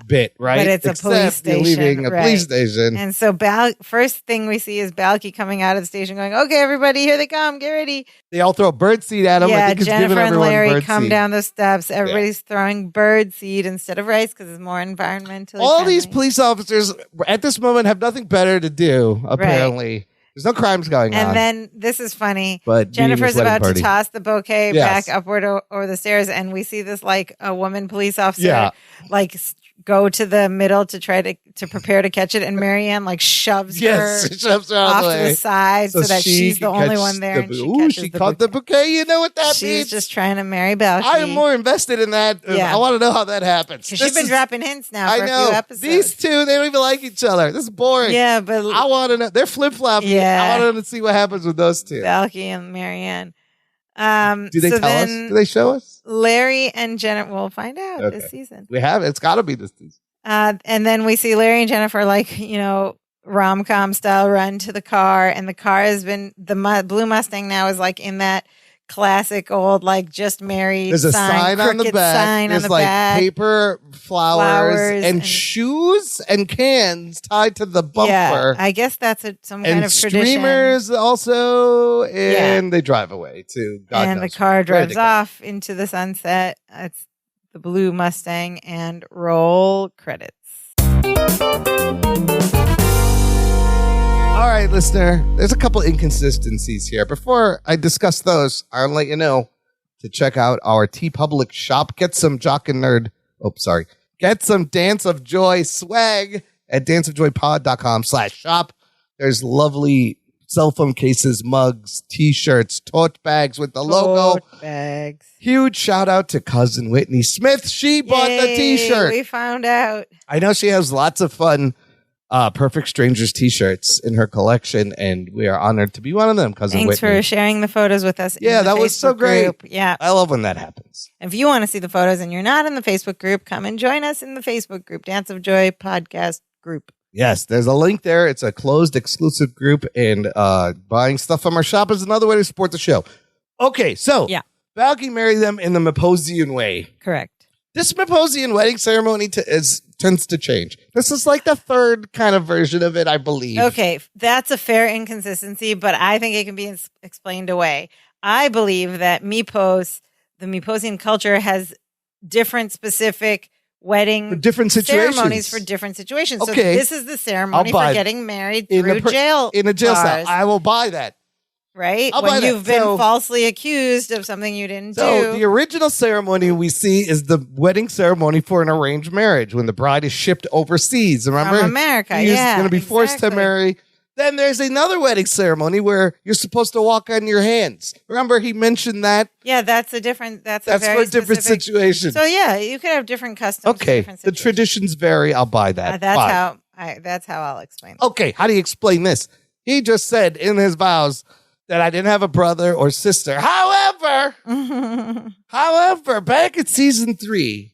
bit, right? But it's a police station. You're leaving a police station. And so first thing we see is Balky coming out of the station going, okay, everybody, here they come. Get ready. They all throw birdseed at him. Yeah, Jennifer and Larry come down the steps. Everybody's throwing birdseed instead of rice because it's more environmentally All friendly. these police officers at this moment have nothing better to do, apparently. Right. There's no crimes going on. And then this is funny. But Jennifer's about to toss the bouquet back upward over the stairs, and we see this like a woman police officer like go to the middle to try to prepare to catch it, and Marianne like shoves her off to the side so that she's the only one there. And she caught the bouquet. You know what that means? She's just trying to marry Balky. I am more invested in that. I want to know how that happens. Because she's been dropping hints now for a few episodes. These two, they don't even like each other. This is boring. Yeah, but I want to know. They're flip-flopping. Yeah. I want to see what happens with those two. Balky and Marianne. Do they tell us? Do they show us? Larry and Jennifer, we'll find out this season. We have it. It's got to be this season. And then we see Larry and Jennifer, like, rom-com style, run to the car. And the car has been, the blue Mustang now is like in that classic old, like, just married There's a sign on the back. There's like paper, flowers and shoes and cans tied to the bumper. Yeah, I guess that's some kind of tradition. And streamers also. And they drive away to God knows. And the car drives off into the sunset. It's the blue Mustang, and roll credits. All right, listener, there's a couple inconsistencies here. Before I discuss those, I'll let you know to check out our TeePublic shop. Get some Get some Dance of Joy swag at danceofjoypod.com/shop. There's lovely cell phone cases, mugs, t-shirts, tote bags with the logo. Bags. Huge shout out to cousin Whitney Smith. She bought the t-shirt. We found out. I know she has lots of fun Perfect Strangers t-shirts in her collection, and we are honored to be one of them, cousin Thanks Whitney. for sharing the photos with us. Yeah, that was so great. Group. Yeah. I love when that happens. If you want to see the photos and you're not in the Facebook group, come and join us in the Facebook group, Dance of Joy podcast group. Yes, there's a link there. It's a closed, exclusive group, and buying stuff from our shop is another way to support the show. Okay, so Balky married them in the Maposian way. Correct. This Maposian wedding ceremony tends to change. This is like the third kind of version of it, I believe. Okay, that's a fair inconsistency, but I think it can be explained away. I believe that the Maposian culture has different specific wedding for different ceremonies for different situations. Okay. So this is the ceremony for getting married through jail. In a jail cell. I will buy that. Right? When you've been falsely accused of something you didn't do. So the original ceremony we see is the wedding ceremony for an arranged marriage when the bride is shipped overseas. Remember? From America, He's going to be forced to marry. Then there's another wedding ceremony where you're supposed to walk on your hands. Remember, he mentioned that? Yeah, that's a very for a different situation. So yeah, you could have different customs. Okay, the traditions vary. I'll buy that. That's how I'll explain it. Okay, how do you explain this? He just said in his vows that I didn't have a brother or sister. However, back at season 3,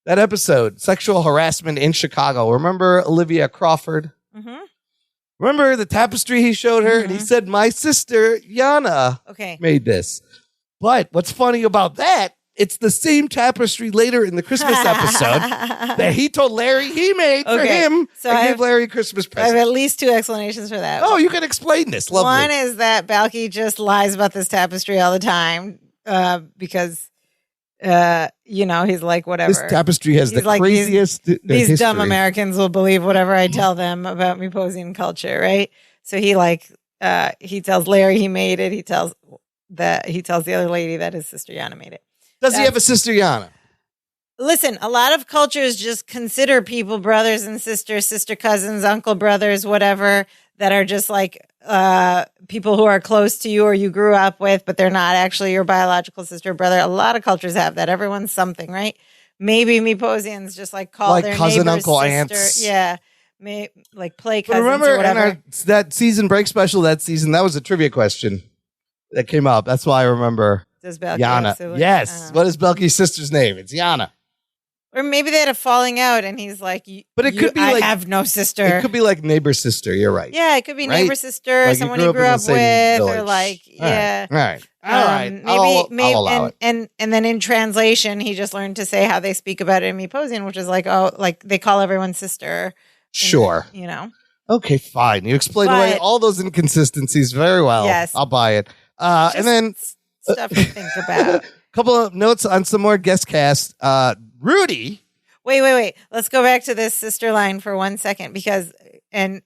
that episode, Sexual Harassment in Chicago. Remember Olivia Crawford? Mm-hmm. Remember the tapestry he showed her? Mm-hmm. And he said, my sister, Yana, made this. But what's funny about that, it's the same tapestry later in the Christmas episode that he told Larry he made for him and gave Larry a Christmas present. I have at least 2 explanations for that. Oh, you can explain this. Lovely. One is that Balky just lies about this tapestry all the time because, he's like, whatever. This tapestry has the craziest These history. Dumb Americans will believe whatever I tell them about Maposian culture, right? So he tells Larry he made it. He tells the other lady that his sister Yana made it. Does he have a sister Yana? Listen, a lot of cultures just consider people brothers and sisters, sister cousins, uncle brothers, whatever, that are just like people who are close to you or you grew up with, but they're not actually your biological sister or brother. A lot of cultures have that. Everyone's something, right? Maybe Maposians just like call their cousin, neighbor's uncle, sister. aunts. Yeah. Like play cousins remember or whatever. That season break special that season, that was a trivia question that came up. That's why I remember. Does Balky Yana. Yes. What is Balky's sister's name? It's Yana. Or maybe they had a falling out, and he's like, but it could be I like, have no sister. It could be like neighbor sister. You're right. Yeah, it could be right? neighbor sister, like someone you grew up with, or like, yeah. All right. Maybe, I'll allow it. And then in translation, he just learned to say how they speak about it in Meposian, which is like, like they call everyone sister. Sure. Okay, fine. You explained away all those inconsistencies very well. Yes. I'll buy it. And then stuff to think about. A couple of notes on some more guest cast. Rudy. Wait. Let's go back to this sister line for 1 second and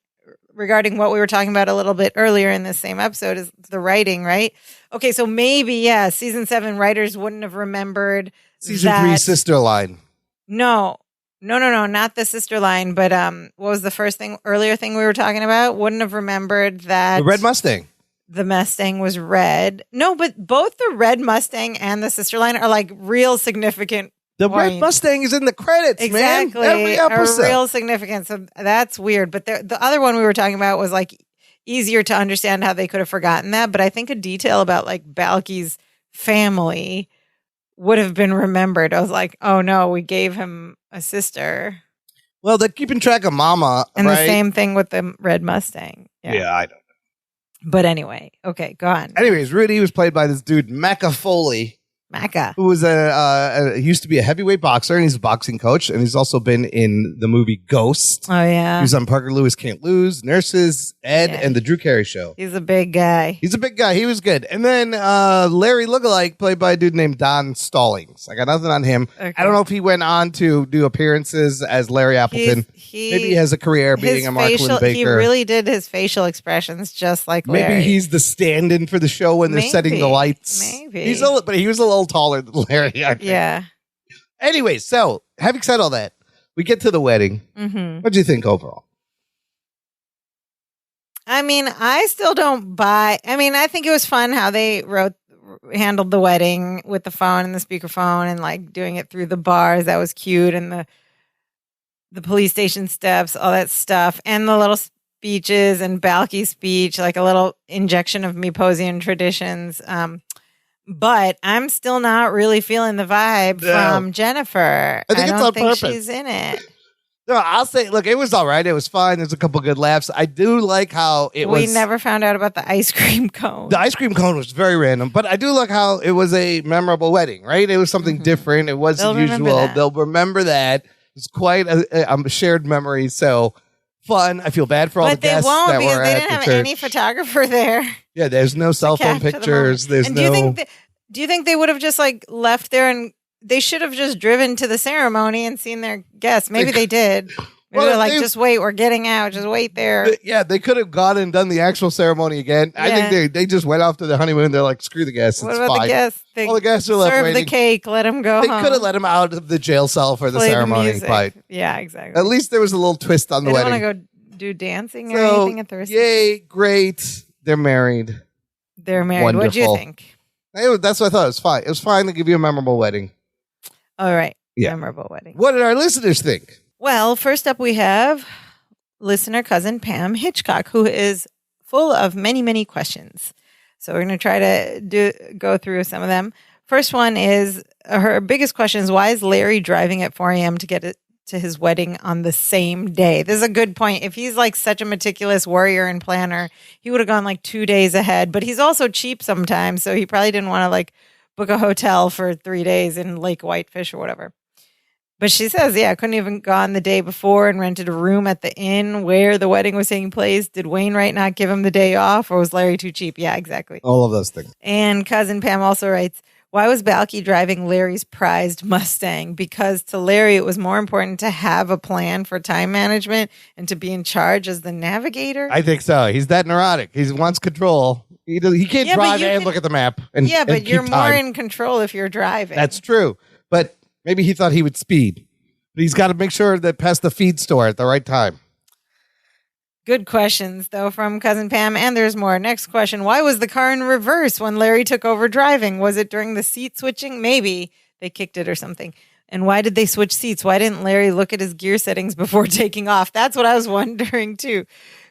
regarding what we were talking about a little bit earlier in this same episode is the writing, right? Okay, so maybe, season 7 writers wouldn't have remembered season 3 sister line. No, not the sister line, but what was the earlier thing we were talking about? Wouldn't have remembered that the red Mustang. The Mustang was red. No, but both the red Mustang and the sister line are like real significant. The red Mustang is in the credits, exactly, man. Every episode. A real significance. So that's weird. But the other one we were talking about was like easier to understand how they could have forgotten that. But I think a detail about like Balki's family would have been remembered. I was like, oh no, we gave him a sister. Well, they're keeping track of Mama, and right? The same thing with the red Mustang. Yeah, I don't know. But anyway, okay, go on. Anyways, Rudy was played by this dude, Macca Foley. Macca. Who was he used to be a heavyweight boxer, and he's a boxing coach, and he's also been in the movie Ghost. Oh, yeah. He was on Parker Lewis Can't Lose, Nurses, Ed, and The Drew Carey Show. He's a big guy. He was good. And then Larry Lookalike, played by a dude named Don Stallings. I got nothing on him. Okay. I don't know if he went on to do appearances as Larry Appleton. Maybe he has a career being a Mark Lynn Baker. He really did his facial expressions just like Larry. Maybe he's the stand-in for the show when they're setting the lights. Maybe. But he was a little taller than Larry, I think. Yeah. Anyway, so having said all that, we get to the wedding. Mm-hmm. What do you think overall? I mean, I still don't buy. I mean, I think it was fun how they handled the wedding with the phone and the speakerphone and like doing it through the bars. That was cute. And the police station steps, all that stuff, and the little speeches and Balki's speech, like a little injection of Meposian traditions. But I'm still not really feeling the vibe from Jennifer. I think it's on purpose. She's in it. No, I'll say, look, it was all right. It was fine. There's a couple good laughs. I do like how we never found out about the ice cream cone. The ice cream cone was very random, but I do like how it was a memorable wedding, right? It was something different. It wasn't usual. They'll remember that. It's quite a shared memory. So fun. I feel bad for all the guests that were at the church. But they won't because they didn't have any photographer there. Yeah, there's no cell phone pictures. There's no. Do you think they would have just like left there and they should have just driven to the ceremony and seen their guests? Maybe they did. Maybe they're like, just wait, we're getting out. Just wait there. Yeah, they could have gone and done the actual ceremony again. Yeah. I think they just went off to the honeymoon. They're like, screw the guests. What about the guests? All the guests are left waiting. Serve the cake. Let them go home. They could have let him out of the jail cell for the ceremony. Yeah, exactly. At least there was a little twist on the wedding. They don't want to go do dancing or anything at the reception. Yay, great. They're married. Wonderful. What'd you think? That's what I thought. It was fine. It was fine to give you a memorable wedding. All right. Yeah. Memorable wedding. What did our listeners think? Well, first up we have listener cousin Pam Hitchcock, who is full of many, many questions. So we're going to try to go through some of them. First one is her biggest question is, why is Larry driving at 4 a.m. to get to his wedding on the same day? This is a good point. If he's like such a meticulous warrior and planner, he would have gone like 2 days ahead. But he's also cheap sometimes, so he probably didn't want to like book a hotel for 3 days in Lake Whitefish or whatever. But she says, yeah, couldn't even gone the day before and rented a room at the inn where the wedding was taking place. Did Wainwright not give him the day off, or was Larry too cheap? Yeah, exactly. All of those things. And cousin Pam also writes, why was Balki driving Larry's prized Mustang? Because to Larry, it was more important to have a plan for time management and to be in charge as the navigator. I think so. He's that neurotic. He wants control. He can't drive and look at the map. But you're more in control if you're driving. That's true. But maybe he thought he would speed. But he's got to make sure that past the feed store at the right time. Good questions, though, from Cousin Pam. And there's more. Next question. Why was the car in reverse when Larry took over driving? Was it during the seat switching? Maybe they kicked it or something. And why did they switch seats? Why didn't Larry look at his gear settings before taking off? That's what I was wondering, too,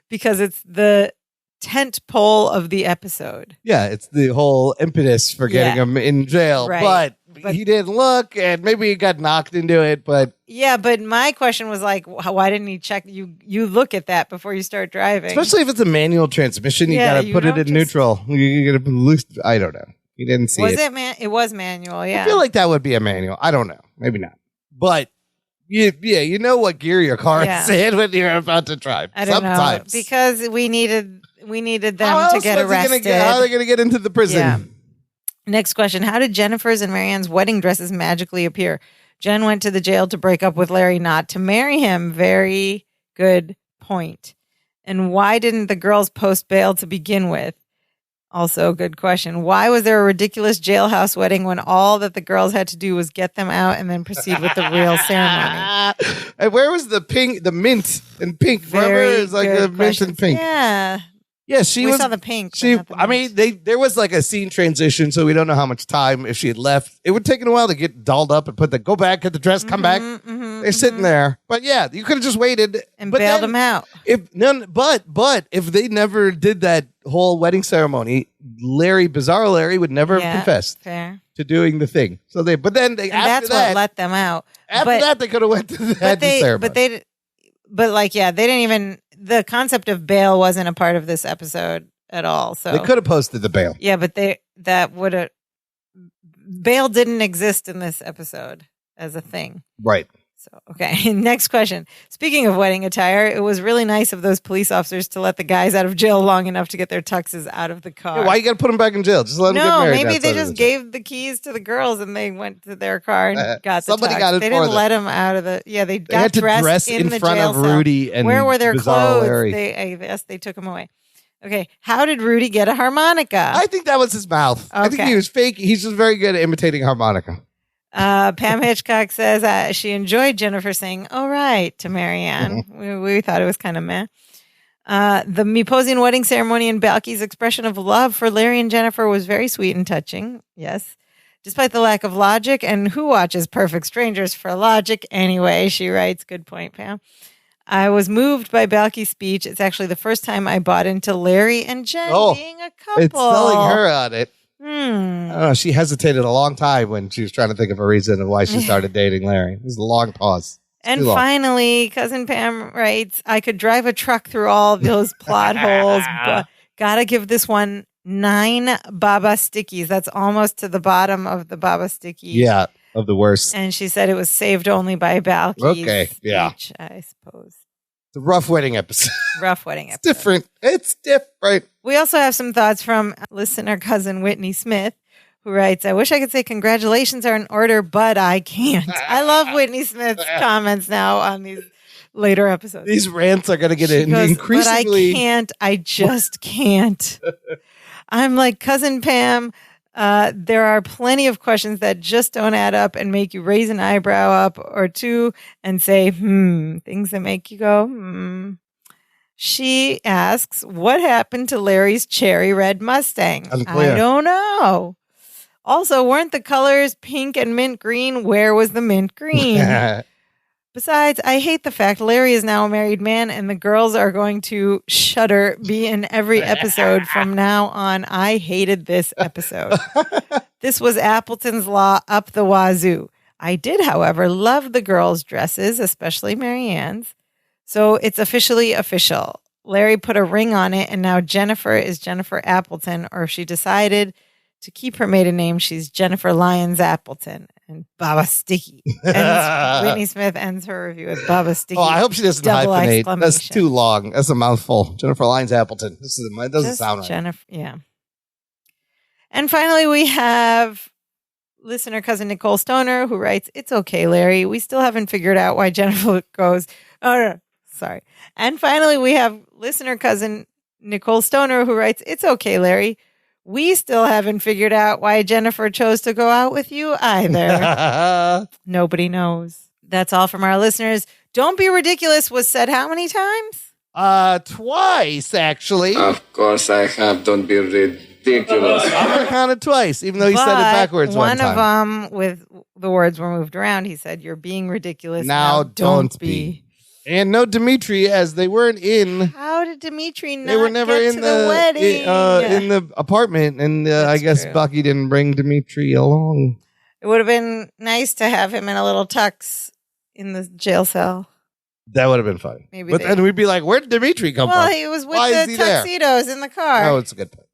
because it's the tent pole of the episode. Yeah, it's the whole impetus for getting him in jail. Right. But he didn't look, and maybe he got knocked into it, but... Yeah, but my question was like, why didn't he check? You look at that before you start driving. Especially if it's a manual transmission, you got to put it in neutral. You got to lose... I don't know. He didn't see it. It was manual, yeah. I feel like that would be a manual. I don't know. Maybe not. But... you know what gear your car is in when you're about to drive. I don't know. Because we needed them to get arrested. How are they going to get into the prison? Yeah. Next question. How did Jennifer's and Marianne's wedding dresses magically appear? Jen went to the jail to break up with Larry, not to marry him. Very good point. And why didn't the girls post bail to begin with? Also a good question. Why was there a ridiculous jailhouse wedding when all that the girls had to do was get them out and then proceed with the real ceremony? And where was the mint and pink? Remember, it was like the mint and pink. Yeah. Yeah, we saw the pink. There was like a scene transition, so we don't know how much time. If she had left, it would take a while to get dolled up and go back, get the dress, come back. They're sitting there, but yeah, you could have just waited and bailed them out. But if they never did that whole wedding ceremony, Bizarro Larry would never have confessed to doing the thing. So that's what let them out. After that, they could have went to the ceremony. They didn't even. The concept of bail wasn't a part of this episode at all. So they could have posted the bail. Yeah, but bail didn't exist in this episode as a thing. Right. So, okay. Next question. Speaking of wedding attire, it was really nice of those police officers to let the guys out of jail long enough to get their tuxes out of the car. Yeah, why you got to put them back in jail? Just let them get married. Maybe they just gave the keys to the girls and they went to their car and got the somebody tux. got it. They didn't let them out of the. Yeah, they got dressed in the front jail of Rudy cell. and where were their Bizarro clothes? Larry. I guess they took them away. Okay, how did Rudy get a harmonica? I think that was his mouth. Okay. I think he was fake. He's just very good at imitating harmonica. Pam Hitchcock says she enjoyed Jennifer saying "all right" to Marianne. We thought it was kind of meh. The Meposian wedding ceremony and Balky's expression of love for Larry and Jennifer was very sweet and touching. Yes. Despite the lack of logic, and who watches Perfect Strangers for logic anyway, she writes. Good point, Pam. I was moved by Balky's speech. It's actually the first time I bought into Larry and Jen being a couple. It's selling her on it. I don't know. She hesitated a long time when she was trying to think of a reason of why she started dating Larry. It was a long pause. And finally, Cousin Pam writes, I could drive a truck through all those plot holes. But gotta give this one 9 Baba Stickies. That's almost to the bottom of the Baba Sticky. Yeah, of the worst. And she said it was saved only by Balky's speech, I suppose. It's a rough wedding episode. It's different. It's different. We also have some thoughts from listener cousin Whitney Smith, who writes, I wish I could say congratulations are in order, but I can't. I love Whitney Smith's comments now on these later episodes. These rants are going to get increasingly... But I can't. I just can't. I'm like, Cousin Pam, there are plenty of questions that just don't add up and make you raise an eyebrow up or two and say, things that make you go, She asks, what happened to Larry's cherry red Mustang? Unclear. I don't know. Also, weren't the colors pink and mint green? Where was the mint green? Besides, I hate the fact Larry is now a married man and the girls are going to shudder be in every episode from now on. I hated this episode. This was Appleton's Law up the wazoo. I did, however, love the girls' dresses, especially Marianne's. So it's officially official. Larry put a ring on it and now Jennifer is Jennifer Appleton, or if she decided to keep her maiden name, she's Jennifer Lyons Appleton. And Baba Sticky. Whitney Smith ends her review with Baba Sticky. Oh, I hope she doesn't hyphenate. That's too long. That's a mouthful. Jennifer Lyons Appleton. It doesn't sound right. Jennifer, yeah. And finally, we have listener cousin Nicole Stoner, who writes, it's okay, Larry. We still haven't figured out why Jennifer goes, sorry. And finally, we have listener cousin Nicole Stoner, who writes, it's okay, Larry. We still haven't figured out why Jennifer chose to go out with you either. Nobody knows. That's all from our listeners. Don't be ridiculous was said how many times? Twice, actually. Of course I have. Don't be ridiculous. I'm going to count it twice, even though he said it backwards one time. One of them, with the words were moved around, he said, you're being ridiculous. Now don't be. And no Dimitri, as they weren't in. How did Dimitri not They were never get in to the wedding? In the apartment, and I guess true. Bucky didn't bring Dimitri along. It would have been nice to have him in a little tux in the jail cell. That would have been funny. Maybe but then we'd be like, where'd Dimitri come from? Well, he was with the tuxedos in the car. Oh, it's a good point.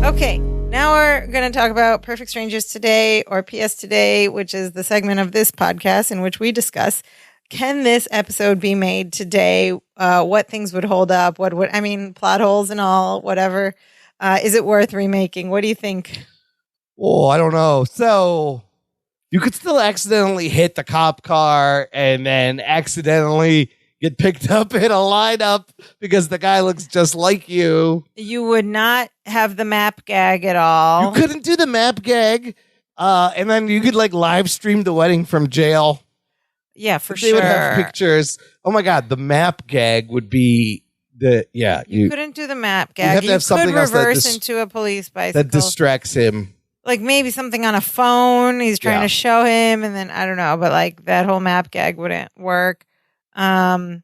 Okay, now we're going to talk about Perfect Strangers Today, or PS Today, which is the segment of this podcast in which we discuss, can this episode be made today? What things would hold up? Plot holes and all, whatever. Is it worth remaking? What do you think? Oh, I don't know. So you could still accidentally hit the cop car and then accidentally get picked up in a lineup because the guy looks just like you. You would not have the map gag at all. You couldn't do the map gag. And then you could live stream the wedding from jail. Yeah, for they would have pictures. Oh my God, the map gag would be you couldn't do the map gag. Have to have something could else reverse into a police bicycle. That distracts him. Like maybe something on a phone he's trying to show him, and then I don't know, but that whole map gag wouldn't work. Other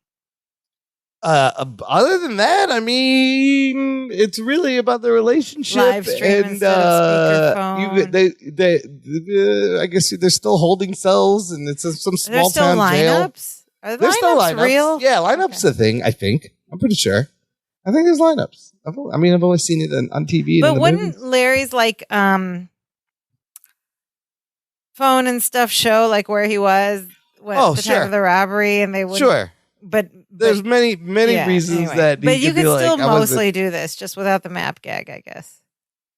than that, I mean, it's really about the relationship. Live stream and instead of speakerphone. I guess they're still holding cells, and it's some small town jail. Lineups? Are the lineups real? Yeah, lineups a thing. I think. I'm pretty sure. I think there's lineups. I've only seen it on TV. But wouldn't Larry's phone and stuff show where he was the time of the robbery, and they would But there's many reasons that. But you could still mostly do this just without the map gag, I guess.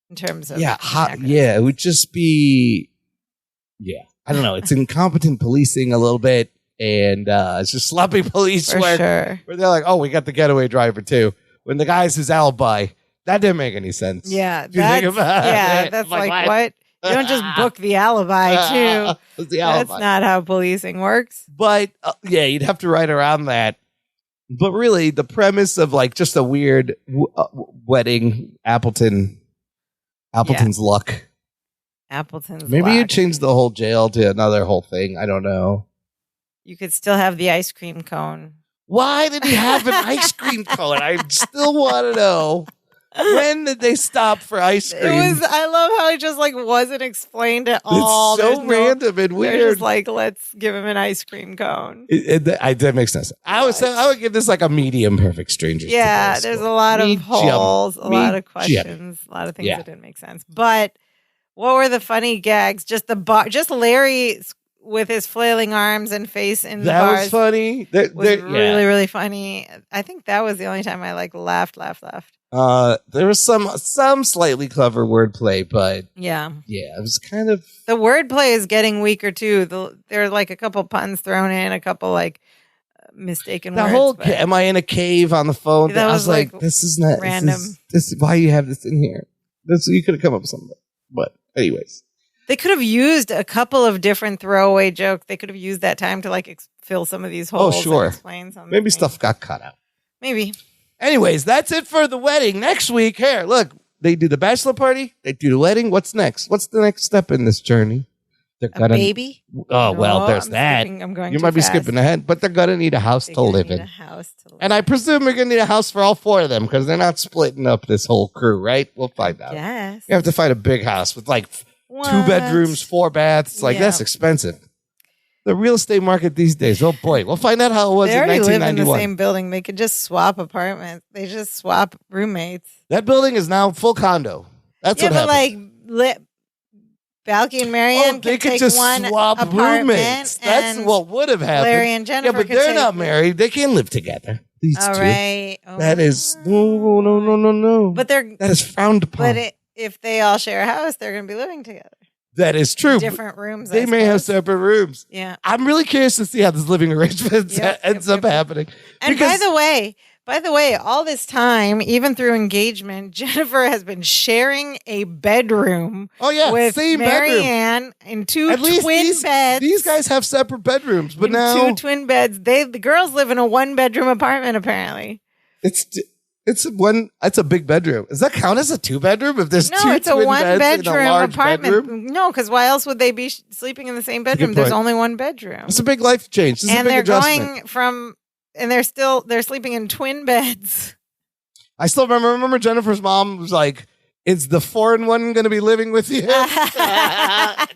In terms of it would just be I don't know. It's incompetent policing a little bit, and it's just sloppy police work. Sure. Where they're like, oh, we got the getaway driver too. When the guy's his alibi, that didn't make any sense. Yeah, that's what? You don't just book the alibi too. That's not how policing works. But you'd have to write around that. But really, the premise of just a weird wedding, Appleton's luck. Maybe you change the whole jail to another whole thing. I don't know. You could still have the ice cream cone. Why did he have an ice cream cone? I still want to know. When did they stop for ice cream? I love how it just wasn't explained at all. It's so random and weird. Just let's give him an ice cream cone. That makes sense. I would give this a medium Perfect Strangers. Yeah, there's a lot of holes, a lot of questions, a lot of things that didn't make sense. But what were the funny gags? Just Larry with his flailing arms and face in the bars. That was funny. Really, really funny. I think that was the only time I laughed. There was some slightly clever wordplay, but it was kind of the wordplay is getting weaker too. There are a couple puns thrown in, a couple mistaken words. The whole am I in a cave on the phone? That I was this is not random. This is why you have this in here. You could have come up with something, but anyways. They could have used a couple of different throwaway jokes. They could have used that time to fill some of these holes. Oh, sure. And explain something. Maybe stuff got cut out. Maybe. Anyways, that's it for the wedding. Next week, here, look, they do the bachelor party. They do the wedding. What's next? What's the next step in this journey? A baby? Oh, well, there's that. I'm going you might be skipping ahead, but they're going to need a house to live in. And I presume they're going to need a house for all four of them because they're not splitting up this whole crew, right? We'll find out. Yes. You have to find a big house with 2 bedrooms, 4 baths. That's expensive. The real estate market these days. Oh boy, we'll find out how it was in 1991. They already live in the same building. They could just swap apartments. They just swap roommates. That building is now full condo. That's what happened. Balky and Marianne they could take just one swap roommates. That's what would have happened. Larry and Jennifer. Yeah, but they're not married. They can't live together. These all two. Right. That is no. But that is frowned upon. But if they all share a house, they're going to be living together. That is true. Different rooms. They may have separate rooms. Yeah. I'm really curious to see how this living arrangement ends up happening. And by the way, all this time, even through engagement, Jennifer has been sharing a bedroom. Oh yeah, with same Marianne in 2 twin beds. These guys have separate bedrooms, but now 2 twin beds. The girls live in a 1-bedroom apartment. Apparently, it's a big bedroom. Does that count as a 2-bedroom? If there's 2 it's a twin 1-bedroom beds in a large apartment. bedroom? No, because why else would they be sleeping in the same bedroom? There's only 1 bedroom. It's a big life change. This is a big adjustment. And they're sleeping in twin beds. I still remember Jennifer's mom was Is the foreign one going to be living with you? Should have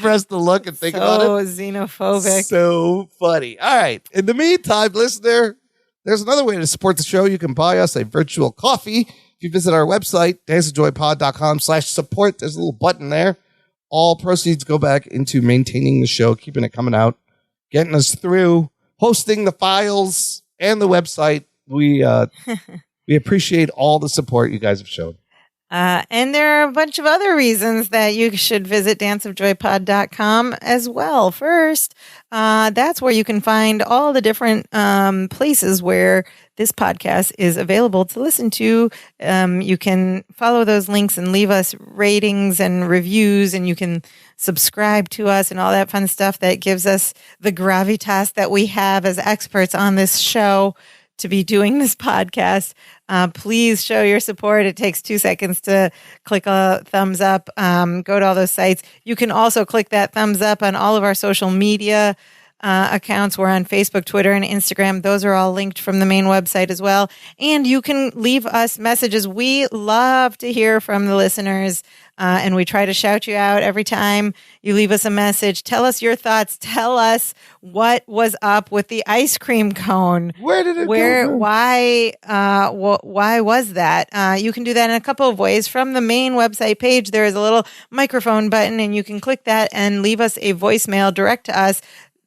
pressed the look and think about it. So xenophobic. So funny. All right. In the meantime, listener, there's another way to support the show. You can buy us a virtual coffee. If you visit our website, danceofjoypod.com/support, there's a little button there. All proceeds go back into maintaining the show, keeping it coming out, getting us through, hosting the files and the website. We appreciate all the support you guys have shown. And there are a bunch of other reasons that you should visit danceofjoypod.com as well. First, that's where you can find all the different places where this podcast is available to listen to. You can follow those links and leave us ratings and reviews, and you can subscribe to us and all that fun stuff that gives us the gravitas that we have as experts on this show to be doing this podcast. Please show your support. It takes 2 seconds to click a thumbs up. Go to all those sites. You can also click that thumbs up on all of our social media accounts. We're on Facebook, Twitter, and Instagram. Those are all linked from the main website as well. And you can leave us messages. We love to hear from the listeners, and we try to shout you out every time you leave us a message. Tell us your thoughts. Tell us what was up with the ice cream cone. Where did it go from? Why was that? You can do that in a couple of ways. From the main website page, there is a little microphone button, and you can click that and leave us a voicemail direct to us.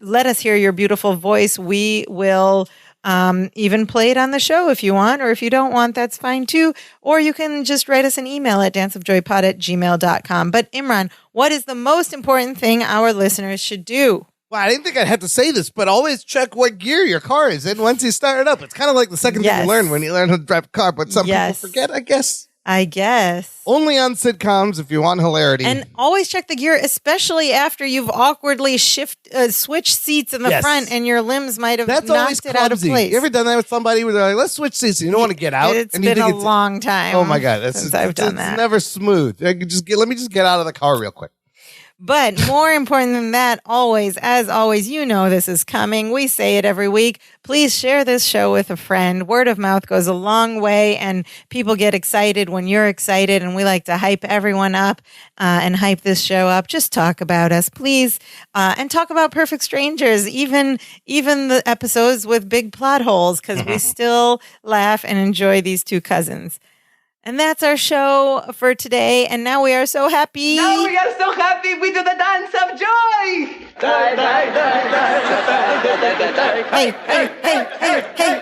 Let us hear your beautiful voice. We will even play it on the show if you want, or if you don't want, that's fine too. Or you can just write us an email at danceofjoypod@gmail.com. But Imran, what is the most important thing our listeners should do? Well, I didn't think I'd have to say this, but always check what gear your car is in once you start it up. It's kind of like the second thing you learn when you learn how to drive a car, but some people forget, I guess. Only on sitcoms if you want hilarity. And always check the gear, especially after you've awkwardly switched seats in the front and your limbs might have knocked it out of place. You ever done that with somebody where they're like, let's switch seats, and you don't want to get out? It's been a long time. Oh my God. Since I've done that. It's never smooth. Let me just get out of the car real quick. But more important than that, as always, you know this is coming. We say it every week. Please share this show with a friend. Word of mouth goes a long way, and people get excited when you're excited, and we like to hype everyone up and hype this show up. Just talk about us, please, and talk about Perfect Strangers, even the episodes with big plot holes, because we still laugh and enjoy these two cousins. And that's our show for today. And now we are so happy. Now we are so happy. We do the dance of joy. Hey, hey, hey, hey, hey.